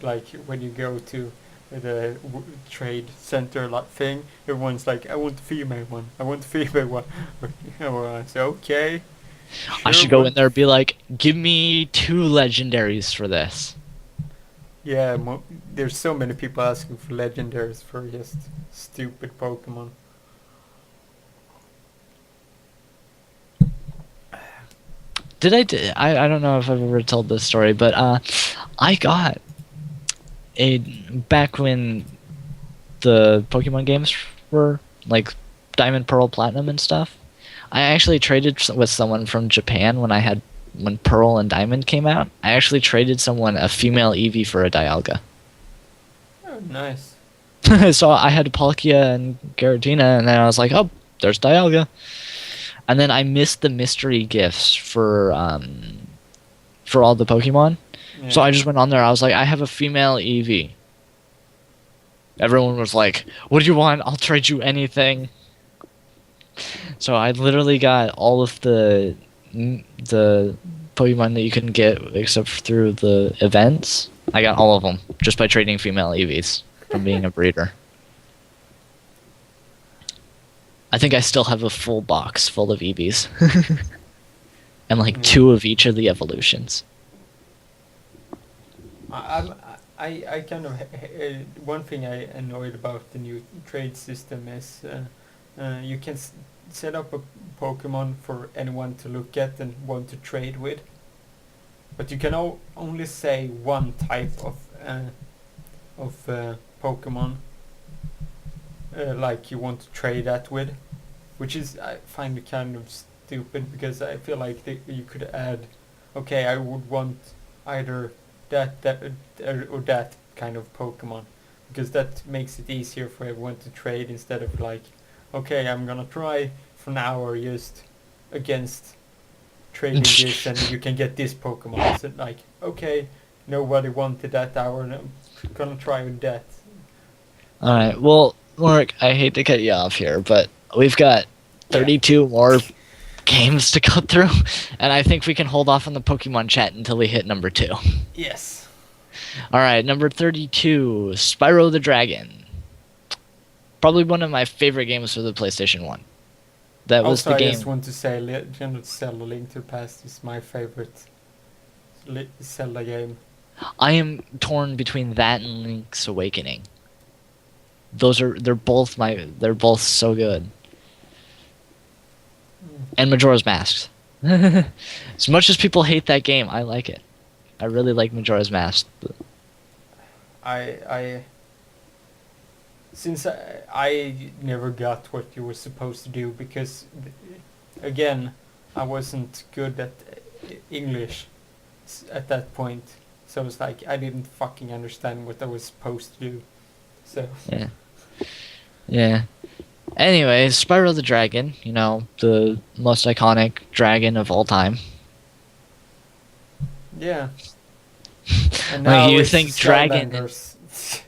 like when you go to the trade center like thing. Everyone's like, I want the female one. I want the female one. Everyone's okay. I Sure, should go what? in there and be like, give me 2 legendaries for this. Yeah, there's so many people asking for legendaries for just stupid Pokemon. I don't know if I've ever told this story, but I got a back when the Pokemon games were like Diamond, Pearl, Platinum, and stuff. I actually traded with someone from Japan when Pearl and Diamond came out. I actually traded someone a female Eevee for a Dialga. Oh, nice. So I had Palkia and Giratina, and then I was like, oh, there's Dialga. And then I missed the mystery gifts for all the Pokemon. Yeah. So I just went on there. I was like, I have a female Eevee. Everyone was like, what do you want? I'll trade you anything. So I literally got all of the Pokemon that you can get except through the events. I got all of them just by trading female Eevees from being a breeder. I think I still have a full box full of Eevees. And like 2 of each of the evolutions. I kind of one thing I annoyed about the new trade system is you can set up a Pokemon for anyone to look at and want to trade with, but you can only say one type of Pokemon like you want to trade that with, which is I find it kind of stupid because I feel like you could add, okay, I would want either that or that kind of Pokemon, because that makes it easier for everyone to trade instead of like, okay, I'm gonna try for an hour just against trading this and you can get this Pokemon. So like, okay, nobody wanted that hour and I'm gonna try with that. Alright, well, Mark, I hate to cut you off here, but we've got 32 more games to go through, and I think we can hold off on the Pokemon chat until we hit number 2. Yes. Alright, number 32, Spyro the Dragon. Probably one of my favorite games for the PlayStation 1. That was Also, the I game. just want to say Legend of Zelda Link to the Past is my favorite Zelda game. I am torn between that and Link's Awakening. They're both so good. And Majora's Mask. As much as people hate that game, I like it. I really like Majora's Mask. Since I never got what you were supposed to do because, again, I wasn't good at English at that point. So it's like I didn't fucking understand what I was supposed to do. So Yeah. Anyways, Spyro the Dragon, the most iconic dragon of all time. yeah. And Like, now you it's think dragon Skylanders.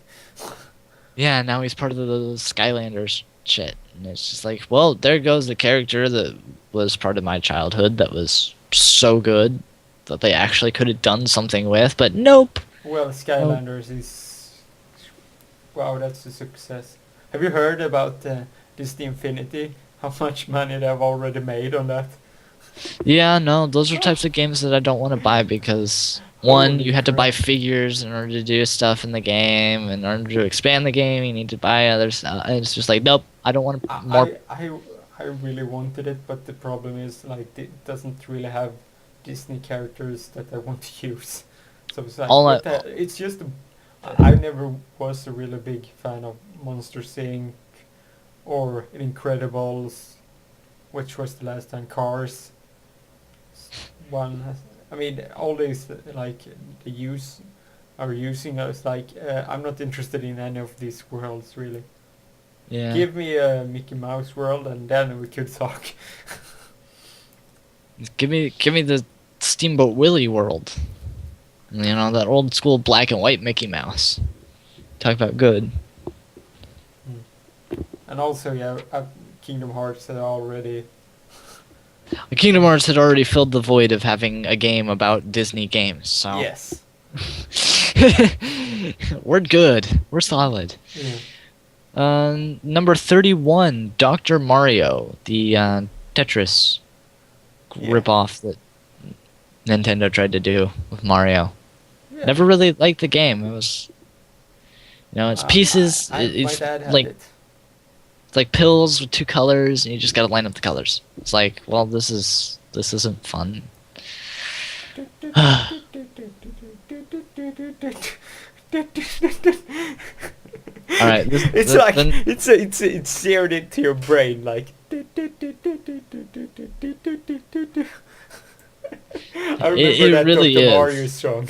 Yeah, now he's part of the Skylanders. shit. And it's just like, well, there goes the character that was part of my childhood that was so good that they actually could have done something with, but nope. Well, Skylanders is... Wow, that's a success. Have you heard about Disney Infinity? How much money they've already made on that? Yeah, no, those are types of games that I don't want to buy because one, Holy you had to buy crap. figures in order to do stuff in the game. In order to expand the game, you need to buy other stuff. And it's just like, nope, I don't want more. I really wanted it, but the problem is like it doesn't really have Disney characters that I want to use. So it's like All I, what the, it's just I never was a really big fan of Monsters Inc. or Incredibles, which was the last time Cars one. I mean, all these like the use are using us like I'm not interested in any of these worlds really. yeah. Give me a Mickey Mouse world and then we could talk. Give me the Steamboat Willie world. You know, that old school black and white Mickey Mouse. Talk about good. And also, yeah, Kingdom Hearts had already. Kingdom Hearts had already filled the void of having a game about Disney games, so Yes. we're good. We're solid. Yeah. Number 31, Dr. Mario, the Tetris Yeah. ripoff that Nintendo tried to do with Mario. Yeah. Never really liked the game. It was, you know, it's pieces. My It's dad had like it. it's like pills with two colors, and you just gotta line up the colors. It's like, well, this isn't fun. All right, It's like it's seared into your brain like. I remember it that really Dr. is. Mario song.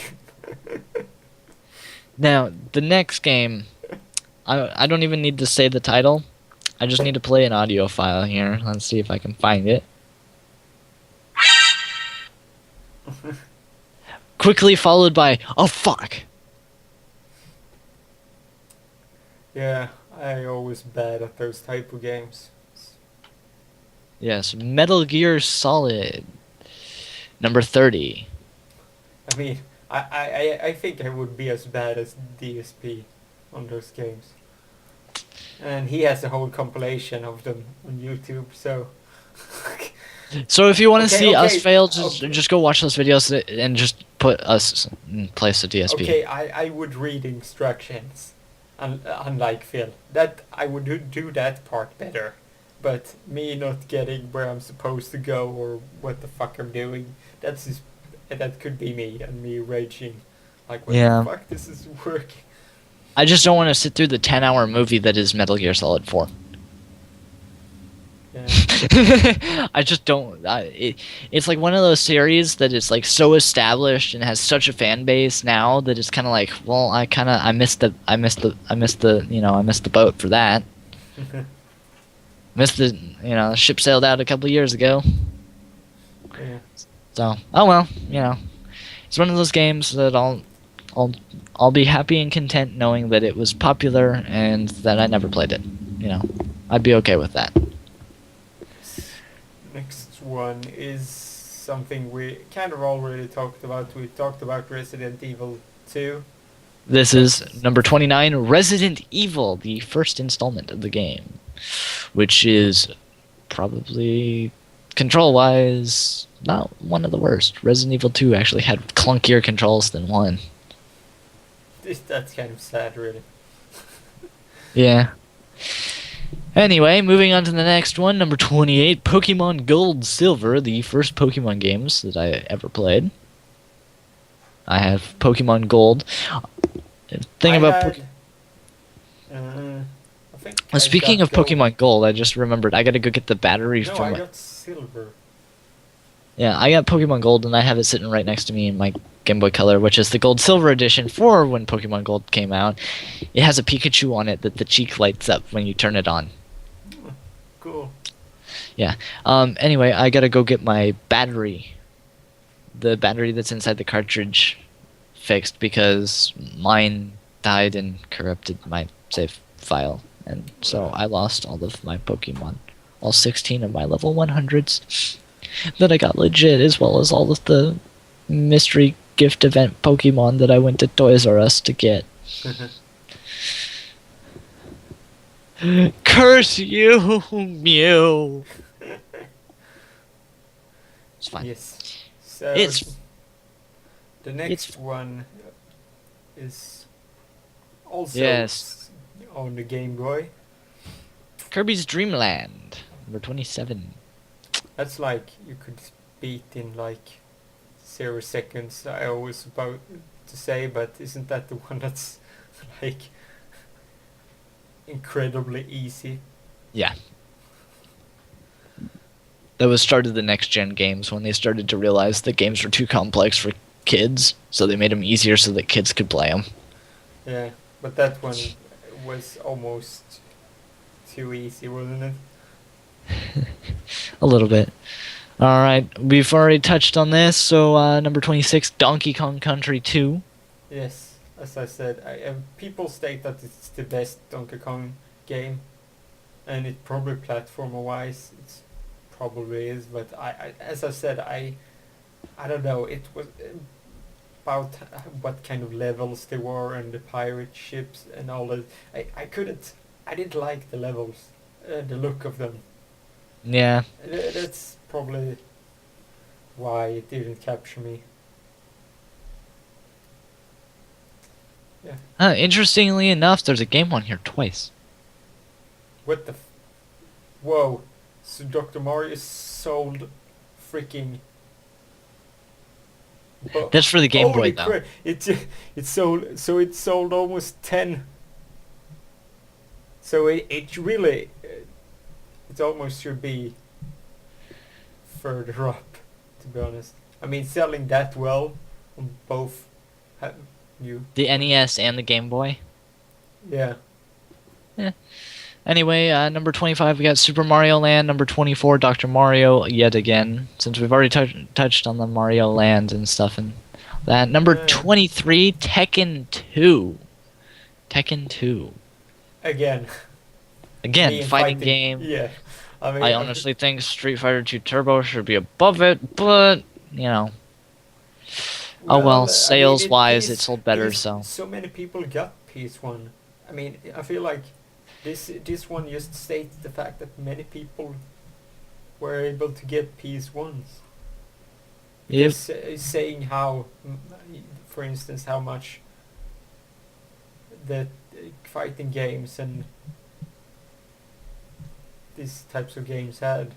Now the next game, I don't even need to say the title. I just need to play an audio file here. Let's see if I can find it. Quickly followed by, oh fuck. Yeah, I always bad at those type of games. Yes, Metal Gear Solid. Number 30. I mean, I think I would be as bad as DSP on those games. And he has a whole compilation of them on YouTube, so... So if you want to Okay, see okay, us fail, okay. just go watch those videos and just put us in place of DSP. Okay, I would read instructions, unlike Phil. That I would do that part better. But me not getting where I'm supposed to go or what the fuck I'm doing, that could be me and me raging. Like, what Yeah. the fuck, this is working. I just don't want to sit through the 10-hour movie that is Metal Gear Solid 4. Yeah. I just don't. It's like one of those series that is like so established and has such a fan base now that it's kind of like, well, I missed the boat for that. Missed the ship sailed out a couple of years ago. Yeah. So oh well, it's one of those games that I'll be happy and content knowing that it was popular and that I never played it. I'd be okay with that. Next one is something we kind of already talked about. We talked about Resident Evil 2. This is number 29, Resident Evil, the first installment of the game, which is probably control-wise not one of the worst. Resident Evil 2 actually had clunkier controls than 1. That's kind of sad, really. Yeah. Anyway, moving on to the next one, number 28, Pokemon Gold Silver, the first Pokemon games that I ever played. I have Pokemon Gold. Speaking of Pokemon Gold, I just remembered I gotta go get the battery No, from I my... got silver. Yeah, I got Pokemon Gold, and I have it sitting right next to me in my Game Boy Color, which is the Gold Silver edition for when Pokemon Gold came out. It has a Pikachu on it that the cheek lights up when you turn it on. Cool. Yeah. Anyway, I gotta go get my battery. The battery that's inside the cartridge fixed because mine died and corrupted my save file. and so I lost all of my Pokemon, all 16 of my level 100s that I got legit, as well as all of the mystery gift event Pokemon that I went to Toys R Us to get. Curse you, Mew! It's fine. Yes. So It's the next one is also Yes. on the Game Boy. Kirby's Dream Land, number 27. That's like you could beat in like 0 seconds. I was about to say, but isn't that the one that's like incredibly easy? Yeah. That was started the next gen games when they started to realize that games were too complex for kids, so they made them easier so that kids could play them. Yeah, but that one was almost too easy, wasn't it? A little bit. Alright, we've already touched on this, so number 26, Donkey Kong Country 2. Yes, as I said, people state that it's the best Donkey Kong game, and it probably platformer-wise, it's probably is. But as I said, I don't know. It was about what kind of levels they were and the pirate ships and all that. I didn't like the levels, the look of them. Yeah. That's probably why it didn't capture me. Yeah. Interestingly enough, there's a game on here twice. What the? Whoa! So Dr. Mario sold freaking. That's for the Game Boy, Holy though. crap! It sold almost 10. So it really it almost should be further up, to be honest. I mean, selling that well on both you. The NES and the Game Boy. Yeah. Anyway, number 25, we got Super Mario Land. Number 24, Dr. Mario, yet again. Since we've already touched on the Mario Land and stuff and that. Number 23, Tekken 2. Tekken 2. Again, fighting game. Yeah. I mean, I honestly think Street Fighter 2 Turbo should be above it, but, you know. Oh well, sales-wise, it sold better, so. So many people got PS1. I mean, I feel like this one just states the fact that many people were able to get PS1s. Yep. Saying how, for instance, how much the fighting games and these types of games had.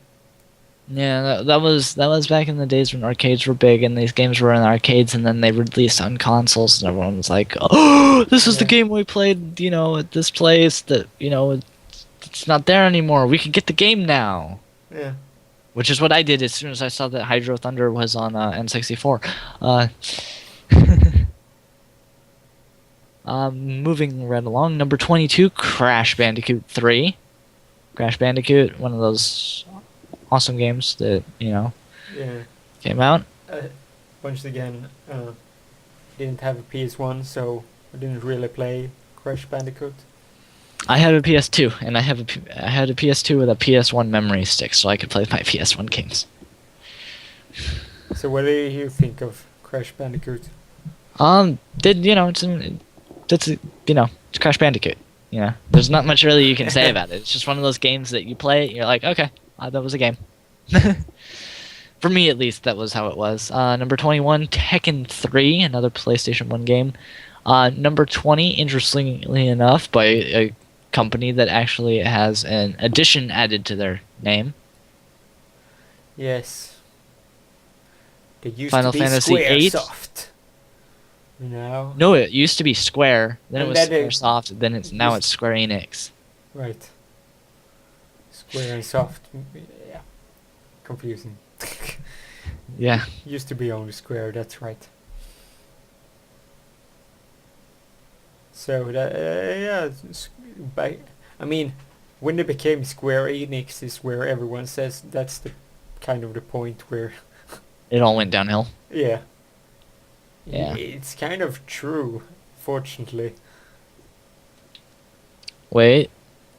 Yeah, that was back in the days when arcades were big and these games were in arcades, and then they released on consoles and everyone was like, "Oh, this is the game we played, you know, at this place that, you know, it's not there anymore. We can get the game now." Yeah. Which is what I did as soon as I saw that Hydro Thunder was on N64. Moving right along, number 22, Crash Bandicoot 3. Crash Bandicoot, one of those awesome games that, you know, came out. Once again, didn't have a PS1, so I didn't really play Crash Bandicoot. I had a PS2, and I had a PS2 with a PS1 memory stick, so I could play my PS1 games. So what do you think of Crash Bandicoot? It's Crash Bandicoot. You know, there's not much really you can say about it. It's just one of those games that you play, you're like, okay, that was a game. For me, at least, that was how it was. Number 21, Tekken 3, another PlayStation 1 game. Number 20, interestingly enough, by a company that actually has an addition added to their name. Yes. They used Final to be Fantasy VIII. Squaresoft. You know? No, it used to be Square, then And it was then Squaresoft, then now it's Square Enix. Right. Square and Soft. Yeah. Confusing. Yeah. Used to be only Square, that's right. So that I mean, when they became Square Enix is where everyone says that's the kind of the point where It all went downhill. yeah. Yeah. It's kind of true, fortunately. Wait.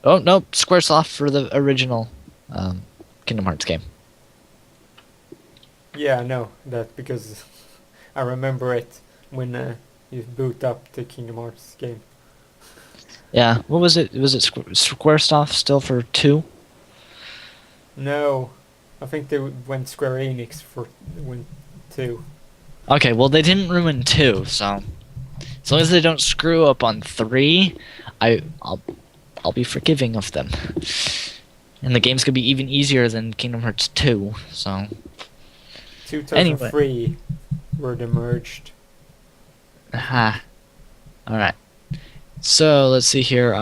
Oh no, Squaresoft for the original um, Kingdom Hearts game. Yeah, I know that because I remember it when you boot up the Kingdom Hearts game. Yeah, what was it? Was it Squaresoft still for 2? No, I think they went Square Enix for went 2. Okay, well they didn't ruin 2, so as long as they don't screw up on 3, I'll be forgiving of them. And the game's gonna be even easier than Kingdom Hearts 2. So anyway, 2003 were they merged. aha. All right. So let's see here.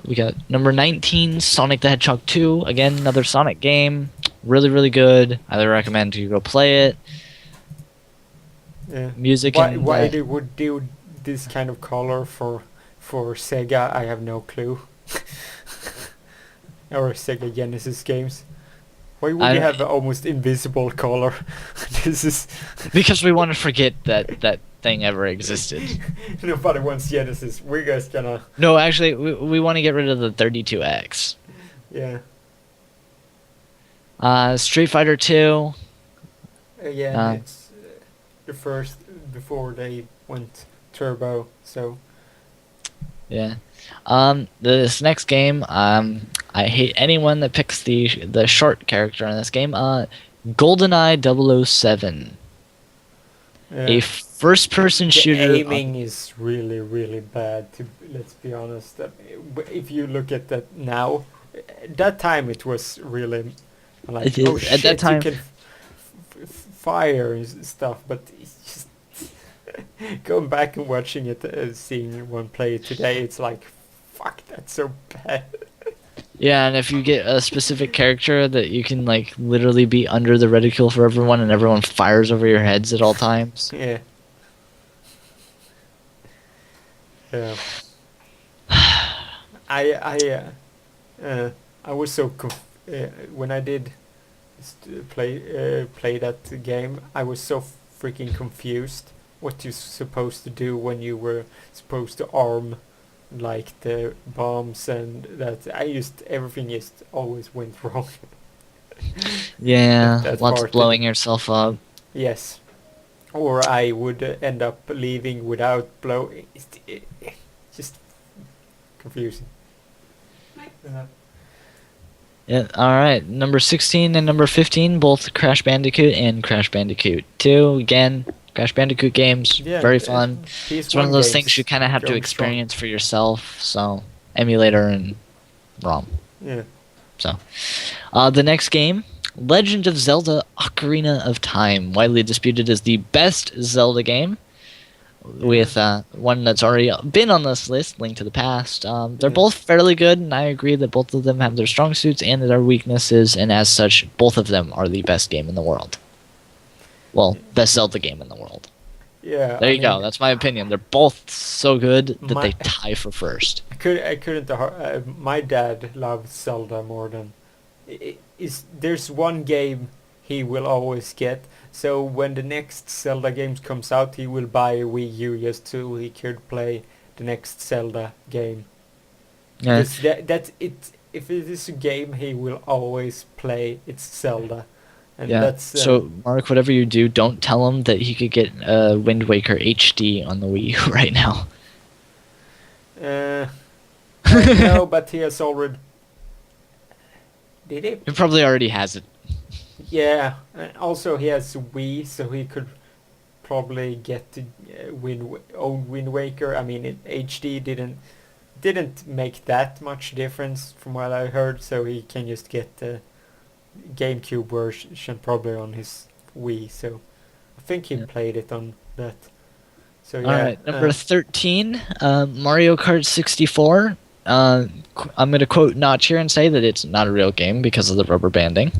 We got number 19, Sonic the Hedgehog 2. Again, another Sonic game. Really, really good. Highly recommend you go play it. Yeah. Music and Why they would do this kind of color for Sega, I have no clue. Or Sega Genesis games. Why would you have an almost invisible color? This is because we want to forget that thing ever existed. nobody wants Genesis. We're just gonna No, actually, we want to get rid of the 32X. yeah. Street Fighter 2. Yeah, it's the first before they went turbo. So Yeah. This next game, I hate anyone that picks the short character in this game. GoldenEye 007. A first-person the shooter. aiming is really really bad. Let's be honest. If you look at that now, at that time it was really like It is. oh shit, At that time, you can fire and stuff, but it's just going back and watching it, seeing one play today, it's like fuck, that's so bad. yeah, and if you get a specific character that you can like literally be under the ridicule for everyone, and everyone fires over your heads at all times. Yeah. Yeah. I was so when I did play that game, I was so freaking confused what you're supposed to do when you were supposed to arm like the bombs and that. Everything just always went wrong. Yeah, that lots of part blowing yourself up. Yes, or I would end up leaving without blowing. It's just confusing. Yeah, alright. Number 16 and number 15, both Crash Bandicoot and Crash Bandicoot 2. Again, Crash Bandicoot games, Yeah, very fun. It's one of those things you kind of have to experience for yourself, so emulator and ROM. Yeah. So, the next game, Legend of Zelda Ocarina of Time, widely disputed as the best Zelda game, with one that's already been on this list, Link to the Past. They're both fairly good, and I agree that both of them have their strong suits and their weaknesses, and as such, both of them are the best game in the world. Well, best Zelda game in the world. Yeah. There you go. That's my opinion. They're both so good that they tie for first. I couldn't. My dad loves Zelda more than. There's one game he will always get. So when the next Zelda game comes out, he will buy a Wii U just so he could play the next Zelda game. Yeah. That's it. If it is a game he will always play, it's Zelda. And yeah. That's, so Mark, whatever you do, don't tell him that he could get Wind Waker HD on the Wii U right now. No, but he has already. Did he? He probably already has it. Yeah. Also, he has Wii, so he could probably get to own Wind Waker. I mean, HD didn't make that much difference from what I heard, so he can just get the GameCube version probably on his Wii. So I think he played it on that. So yeah. All right, number 13, Mario Kart 64. I'm going to quote Notch here and say that it's not a real game because of the rubber banding,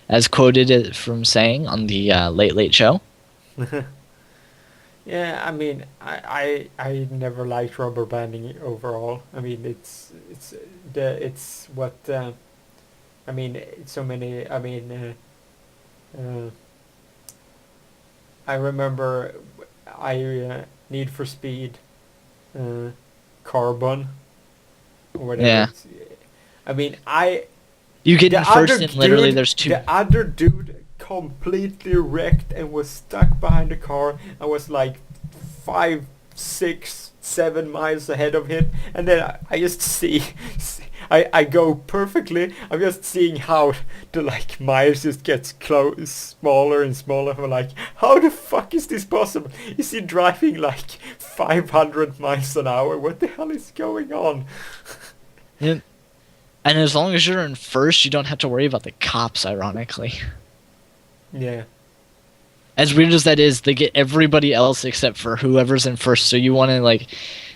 as quoted from saying on the Late Late Show. Yeah, I mean, I never liked rubber banding overall. I mean, it's what I mean. So many. I mean, I remember Need for Speed, Carbon or whatever. Yeah. I mean, You get in the first other and literally dude, there's two. the other dude completely wrecked and was stuck behind the car. I was like 5, 6, 7 miles ahead of him, and then I just see, I go perfectly. I'm just seeing how the like miles just gets smaller and smaller. I'm like, how the fuck is this possible? Is he driving like 500 miles an hour? What the hell is going on? Yeah. And as long as you're in first, you don't have to worry about the cops, ironically. Yeah. As weird as that is, they get everybody else except for whoever's in first, so you want to, like,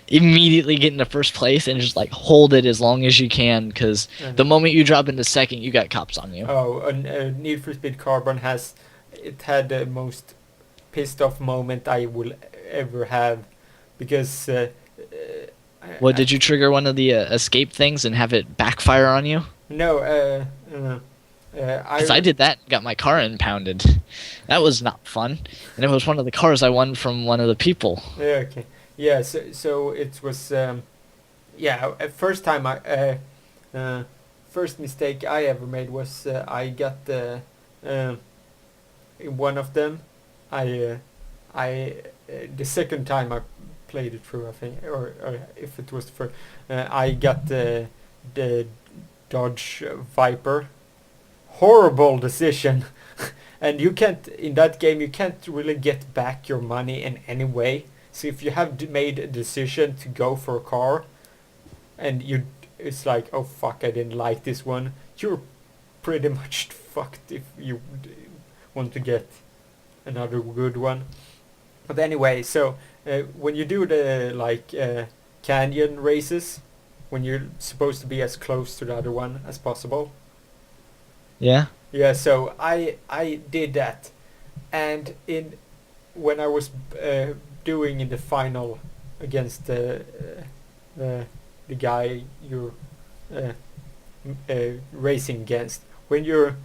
immediately get into first place and just, like, hold it as long as you can, because the moment you drop into second, you got cops on you. Oh, Need for Speed Carbon had the most pissed off moment I will ever have, because What, did you trigger one of the escape things and have it backfire on you? no, Because I did that and got my car impounded. That was not fun. And it was one of the cars I won from one of the people. Yeah, okay. Yeah, so it was first time first mistake I ever made was I got in one of them. I the second time I played it through, I think, or if it was the first, I got the Dodge Viper. Horrible decision. And you can't, in that game, you can't really get back your money in any way. So if you have made a decision to go for a car, and it's like, oh fuck, I didn't like this one, you're pretty much fucked if you want to get another good one. But anyway, so when you do the like canyon races, when you're supposed to be as close to the other one as possible. Yeah? Yeah, so I did that, and when I was doing in the final against the guy you're racing against, when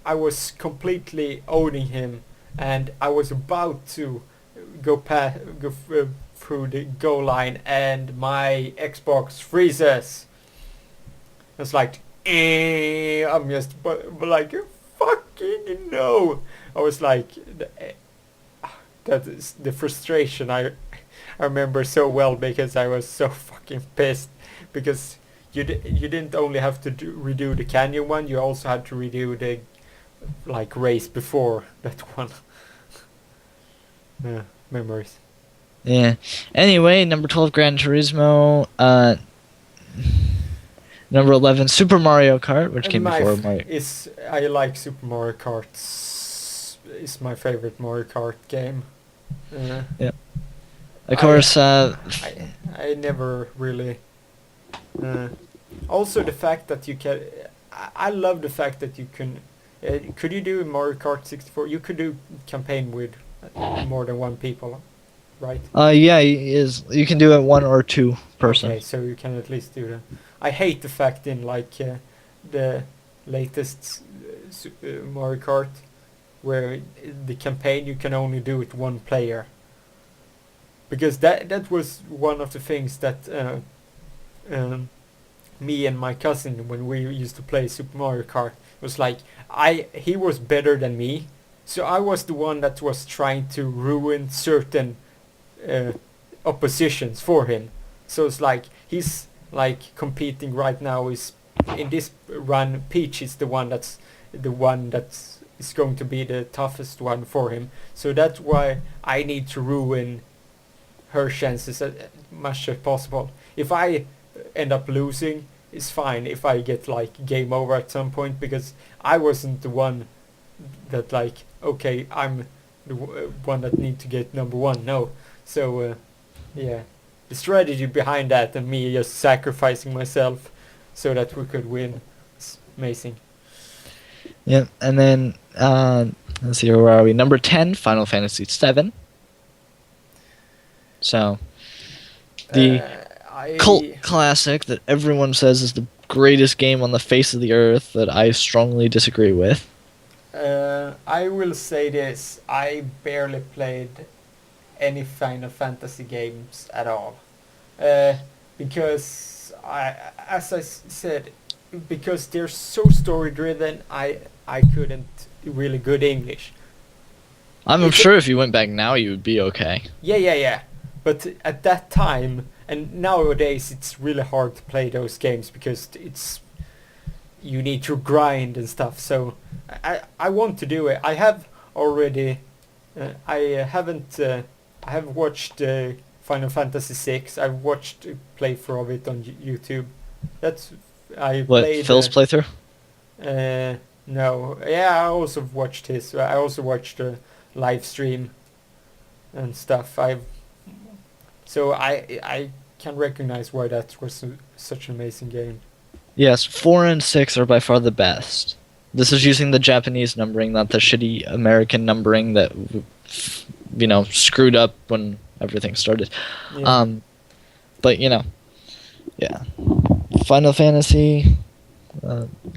I was completely owning him, and I was about to go through the goal line, and my Xbox freezes. It's like, I'm just like, fucking no. I was like, that is the frustration I remember so well, because I was so fucking pissed, because you didn't only have to redo the canyon one, you also had to redo the like race before that one. Yeah, memories. Yeah. Anyway, number 12, Gran Turismo. Number 11, Super Mario Kart, which came before Mario. I like Super Mario Kart. It's my favorite Mario Kart game. Yeah. Of course, I never really. Also, the fact that you can. I love the fact that you can. Could you do Mario Kart 64? You could do campaign with more than one people, right? yeah, you can do it one or two person. Okay, so you can at least do that. I hate the fact in like the latest Mario Kart, where the campaign you can only do it one player. Because that was one of the things that me and my cousin, when we used to play Super Mario Kart, was like, he was better than me, so I was the one that was trying to ruin certain oppositions for him. So it's like he's like competing right now is in this run. Peach is the one that's is going to be the toughest one for him. So that's why I need to ruin her chances as much as possible. If I end up losing, it's fine if I get like game over at some point, because I wasn't the one that like, okay, I'm the one that need to get number one. No. So yeah, the strategy behind that and me just sacrificing myself so that we could win, it's amazing. Yep, and then let's see, where are we? Number 10, Final Fantasy VII. So the cult classic that everyone says is the greatest game on the face of the earth, that I strongly disagree with. I will say this: I barely played any Final Fantasy games at all. because as I said, because they're so story driven, I couldn't really good English. I'm It's sure if you went back now, you would be okay. yeah. But at that time, and nowadays, it's really hard to play those games because it's you need to grind and stuff. So I want to do it. I have already. I haven't. I have watched Final Fantasy VI. I've watched a playthrough of it on YouTube. That's I What, played. Phil's playthrough? Uh, no, yeah, I also watched his. I also watched a live stream and stuff. I can recognize why that was such an amazing game. Yes, 4 and 6 are by far the best. This is using the Japanese numbering, not the shitty American numbering that, screwed up when everything started. Yeah. But, yeah. Final Fantasy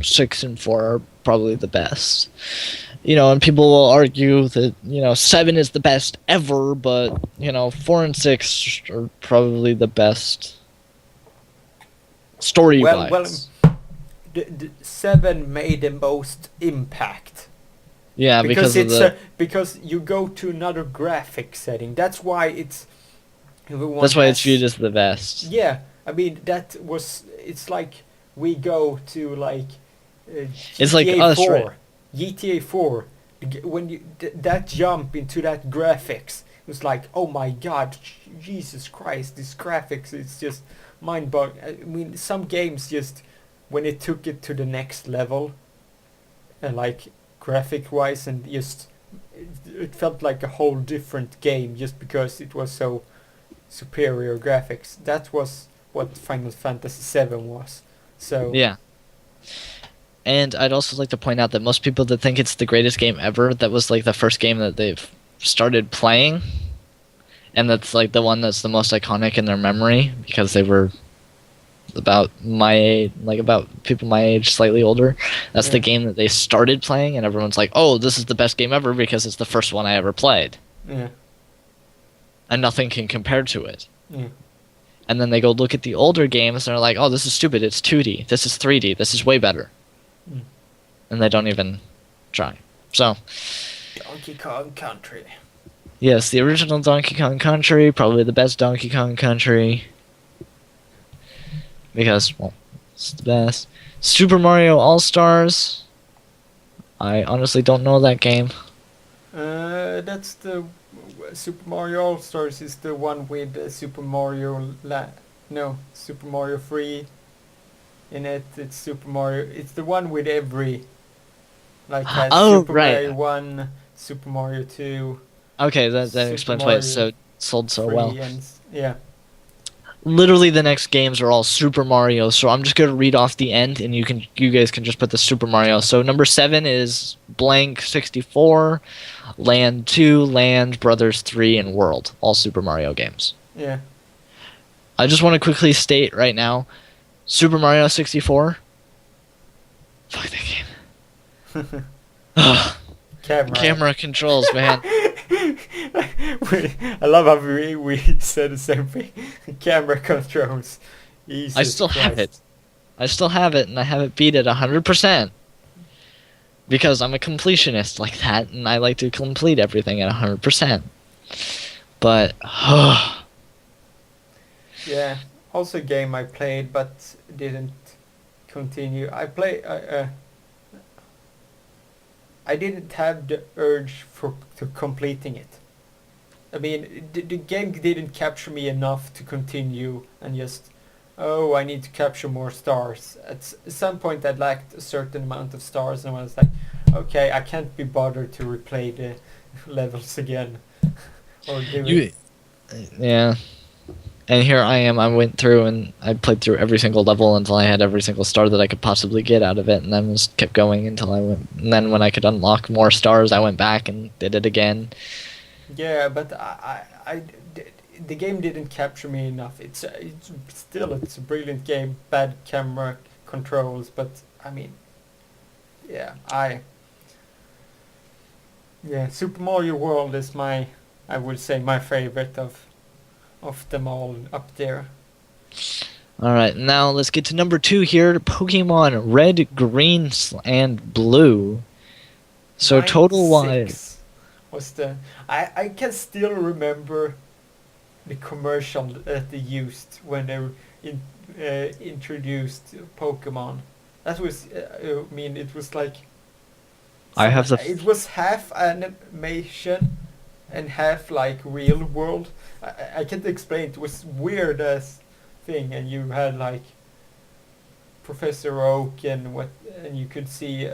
6 and 4 are probably the best. And people will argue that, 7 is the best ever, but, 4 and 6 are probably the best story-wise. Well, the 7 made the most impact. Yeah, because of the... because you go to another graphic setting. That's why it's... That's why it's viewed as the best. Yeah, I mean, it's like we go to like... It's like us, 4. right? GTA 4, when that jump into that graphics, it was like, oh my god, Jesus Christ, this graphics is just mind-boggling. I mean, some games just, when it took it to the next level, like graphic-wise, and just, it felt like a whole different game just because it was so superior graphics. That was what Final Fantasy VII was. So yeah. And I'd also like to point out that most people that think it's the greatest game ever, that was like the first game that they've started playing, and that's like the one that's the most iconic in their memory because they were about my age, like about people my age, slightly older. That's the game that they started playing, and everyone's like, "Oh, this is the best game ever because it's the first one I ever played." Yeah. And nothing can compare to it. Yeah. And then they go look at the older games and they're like, "Oh, this is stupid. It's 2D. This is 3D. This is way better." And they don't even try. So, Donkey Kong Country. Yes, the original Donkey Kong Country, probably the best Donkey Kong Country. Because, well, it's the best. Super Mario All-Stars. I honestly don't know that game. That's the... Super Mario All-Stars is the one with Super Mario... Super Mario 3 in it. It's Super Mario... It's the one with every... Like has Super Mario 1, Super Mario 2... Okay, that explains why it's sold so well. Yeah. Literally the next games are all Super Mario, so I'm just gonna read off the end and you guys can just put the Super Mario. So number 7 is Blank 64, Land 2, Land, Brothers 3, and World. All Super Mario games. Yeah. I just want to quickly state right now, Super Mario 64. Fuck that game. Camera controls, man. I love how we said the same thing. Camera controls. Jesus I still Christ. have it. I still have it, and I have it beat at 100%. Because I'm a completionist like that, and I like to complete everything at 100%. But, yeah, also a game I played but didn't continue. I didn't have the urge to completing it. I mean, the game didn't capture me enough to continue and just, oh, I need to capture more stars. At some point I lacked a certain amount of stars and I was like, okay, I can't be bothered to replay the levels again. Or do it. Yeah. And here I am, I went through and I played through every single level until I had every single star that I could possibly get out of it, and then just kept going until and then when I could unlock more stars, I went back and did it again. Yeah, but the game didn't capture me enough. It's a brilliant game, bad camera controls, but I mean, Super Mario World is I would say my favorite of them all up there. All right, now let's get to number 2 here. Pokemon Red, Green, and Blue. So total wise, 96 was the. I can still remember the commercial that they used when they introduced Pokemon. That was, I mean, it was like I have the. it was half animation and half like real world. I can't explain. It was weird as thing, and you had like Professor Oak and what, and you could see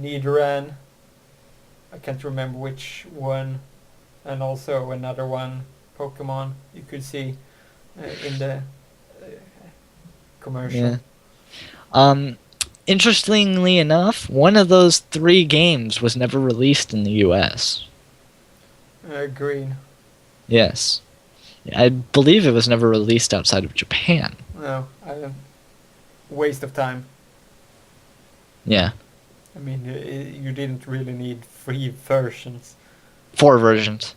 Nidoran. I can't remember which one, and also another one Pokemon you could see in the commercial. Yeah. Interestingly enough, one of those 3 games was never released in the U.S. Green. Yes. I believe it was never released outside of Japan. No, waste of time. Yeah. I mean, you didn't really need 3 versions. 4 versions.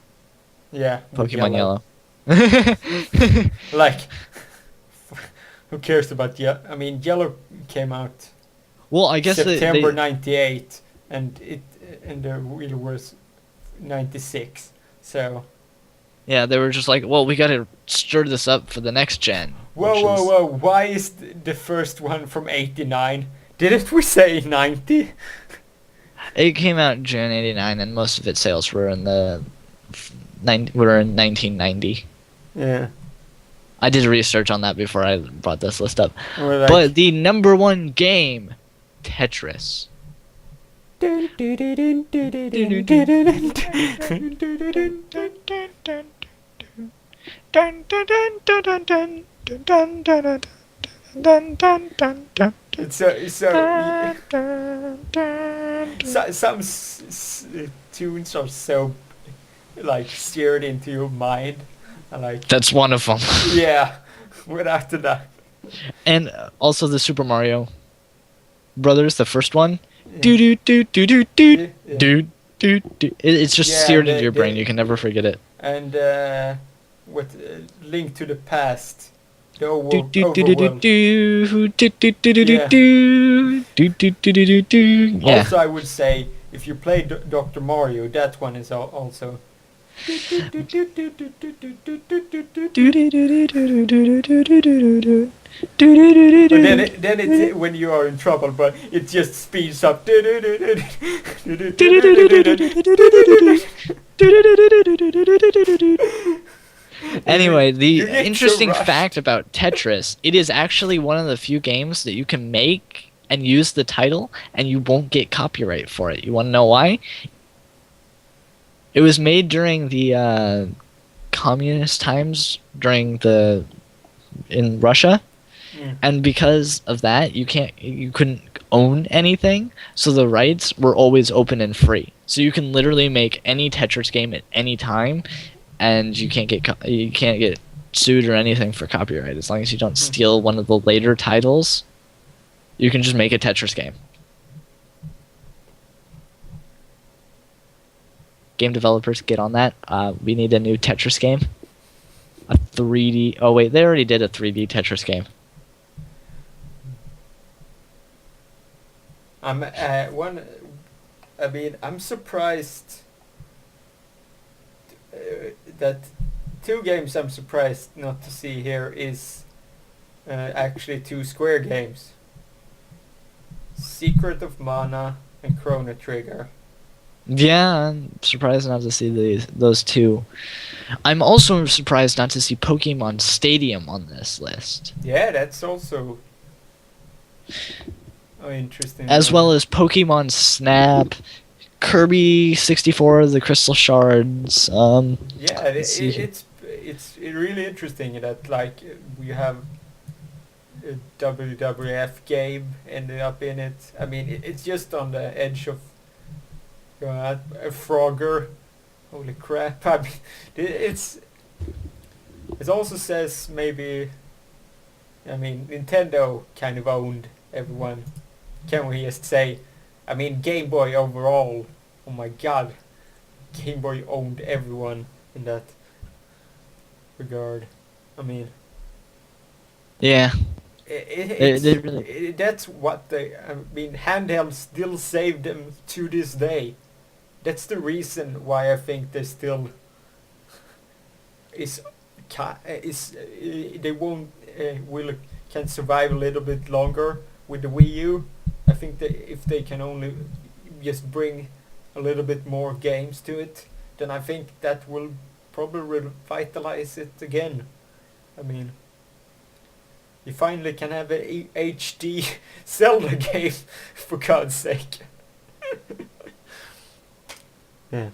Yeah. Pokemon Yellow. Like, who cares about Yellow? I mean, Yellow came out Well, I guess September '98, and the real was '96. So. Yeah, they were just like, well, we gotta stir this up for the next gen. Whoa! Why is the first one from '89? Didn't we say '90? It came out June '89, and most of its sales were in the were in 1990. Yeah. I did research on that before I brought this list up. Like, But the number 1 game, Tetris. It's some tunes are so like seared into your mind. Like, That's one of them. yeah, without that. And also the Super Mario Brothers, the first one. Yeah. Do do do do do do Yeah. do do do. It's just Yeah, seared into your brain. You can never forget it. And what Link to the Past, the Do do do do do overworld. do do do do do Yeah. do do do do do do do. Yeah. Also, I would say if you play Dr. Mario, that one is also. But then it's when you are in trouble, but it just speeds up. Anyway, the You get interesting so rushed. fact about Tetris, it is actually one of the few games that you can make and use the title and you won't get copyright for it. You want to know why? It was made during the communist times in Russia, and because of that, you couldn't own anything, so the rights were always open and free. So you can literally make any Tetris game at any time, and you can't get sued or anything for copyright as long as you don't steal one of the later titles. You can just make a Tetris game. Game developers, get on that. We need a new Tetris game. A 3D. Oh wait, they already did a 3D Tetris game. I'm surprised that 2 games I'm surprised not to see here is actually 2 Square games. Secret of Mana and Chrono Trigger. Yeah, I'm surprised not to see those 2. I'm also surprised not to see Pokemon Stadium on this list. Yeah, that's also interesting. As well as Pokemon Snap, Kirby 64, the Crystal Shards. Yeah, it's really interesting that like we have a WWF game ended up in it. I mean, it's just on the edge of a Frogger. Holy crap! I mean, it also says maybe. I mean, Nintendo kind of owned everyone. Can we just say? I mean, Game Boy overall. Oh my God, Game Boy owned everyone in that regard. I mean, Yeah, they really. That's what they. I mean, handhelds still save them to this day. That's the reason why I think they still is they won't will can survive a little bit longer with the Wii U. I think that if they can only just bring a little bit more games to it, then I think that will probably revitalize it again. I mean, you finally can have a HD Zelda game, for God's sake. Yeah.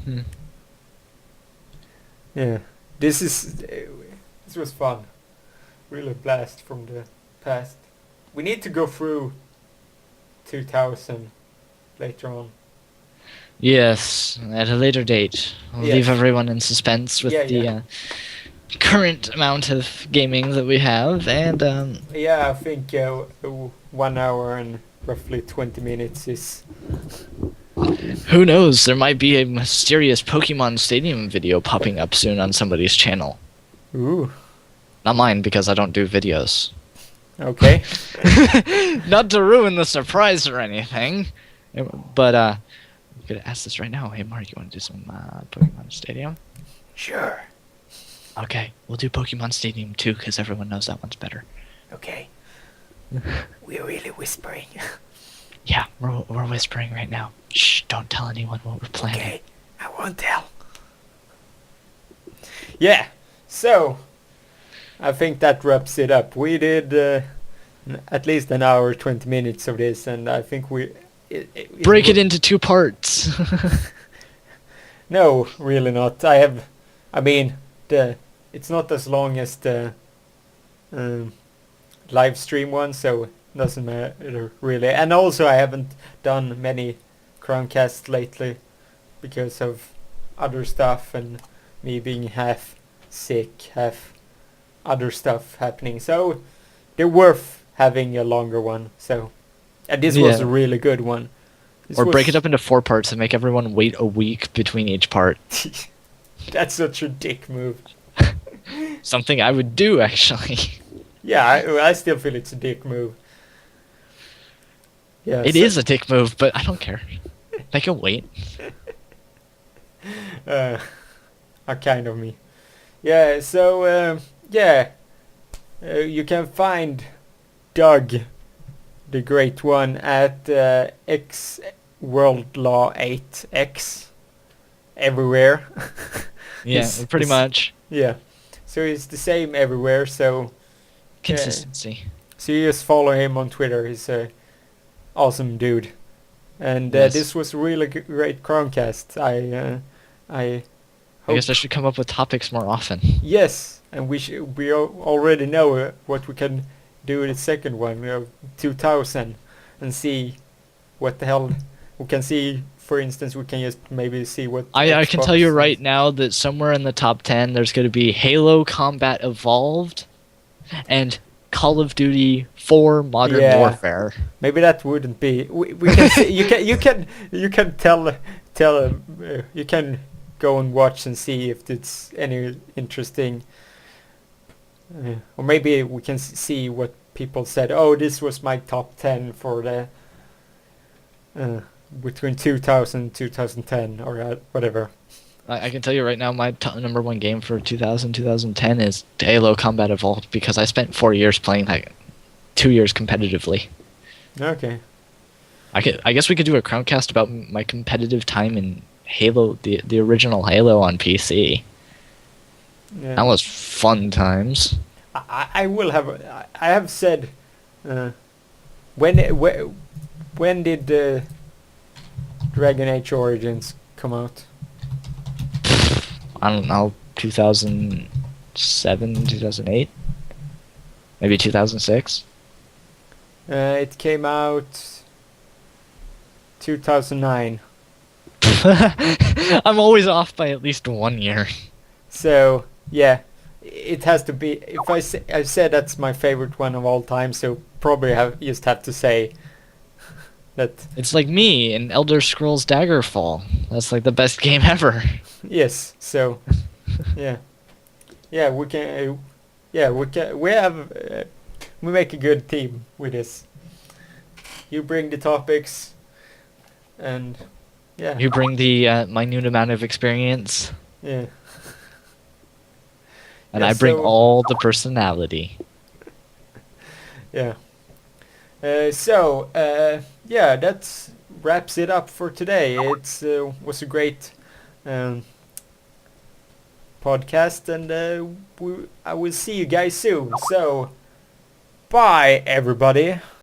Hmm. Yeah. This was fun. Really a blast from the past. We need to go through 2000 later on. Yes, at a later date. We'll leave Yes. everyone in suspense with Yeah, the yeah. current amount of gaming that we have, and Yeah, I think 1 hour and roughly 20 minutes is... who knows? There might be a mysterious Pokemon Stadium video popping up soon on somebody's channel. Ooh. Not mine, because I don't do videos. Okay. Not to ruin the surprise or anything, but I'm gonna ask this right now. Hey, Mark, you want to do some Pokemon Stadium? Sure. Okay, we'll do Pokemon Stadium too, because everyone knows that one's better. Okay. We're really whispering. Yeah, we're whispering right now. Shh, don't tell anyone what we're planning. Okay, I won't tell. Yeah, so I think that wraps it up. We did at least an hour, 20 minutes of this, and I think Break it into 2 parts. No, really not. I mean, it's not as long as the live stream one, so it doesn't matter really. And also, I haven't done many Crowncasts lately because of other stuff and me being half sick, half other stuff happening. So they're worth having a longer one. So, and this was a really good one. Or break it up into 4 parts and make everyone wait a week between each part. That's such a dick move. Something I would do, actually. Yeah, I still feel it's a dick move. Yeah, It is a dick move, but I don't care. They can wait. A kind of me. Yeah, so you can find Doug, the great one, at xWorldLaw8x everywhere. Yeah, pretty much. Yeah, so it's the same everywhere. So Consistency. so you just follow him on Twitter. He's a awesome dude. And this was a really great Chromecast. I guess I should come up with topics more often. Yes, and we already know what we can do in the second one, 2000, and see what the hell we can see. For instance, we can just maybe see what I can tell you right now that somewhere in the top 10 there's going to be Halo Combat Evolved and Call of Duty 4 Modern Warfare. Maybe that wouldn't be. We can see, you can tell you can go and watch and see if it's any interesting. Or maybe we can see what people said. Oh, this was my top 10 for the between 2000 and 2010 or whatever. I can tell you right now my number 1 game for 2010 is Halo Combat Evolved, because I spent 4 years playing that, 2 years competitively. Okay. I guess we could do a Crowncast about my competitive time in Halo, the original Halo on PC. Yeah. That was fun times. I will have. I have said. When did Dragon Age Origins come out? I don't know, 2007, 2008? Maybe 2006? It came out 2009. I'm always off by at least 1 year. So, yeah, it has to be. If I said that's my favorite one of all time, so probably just have to say That It's like me in Elder Scrolls Daggerfall. That's like the best game ever. yes. So yeah, yeah, we can. Yeah, we can. We have. We make a good team with this. You bring the topics, and yeah, You bring the minute amount of experience, yeah, and yeah. I bring So all the personality. yeah. Yeah, that wraps it up for today. It's was a great um, podcast, and I will see you guys soon. So, bye, everybody.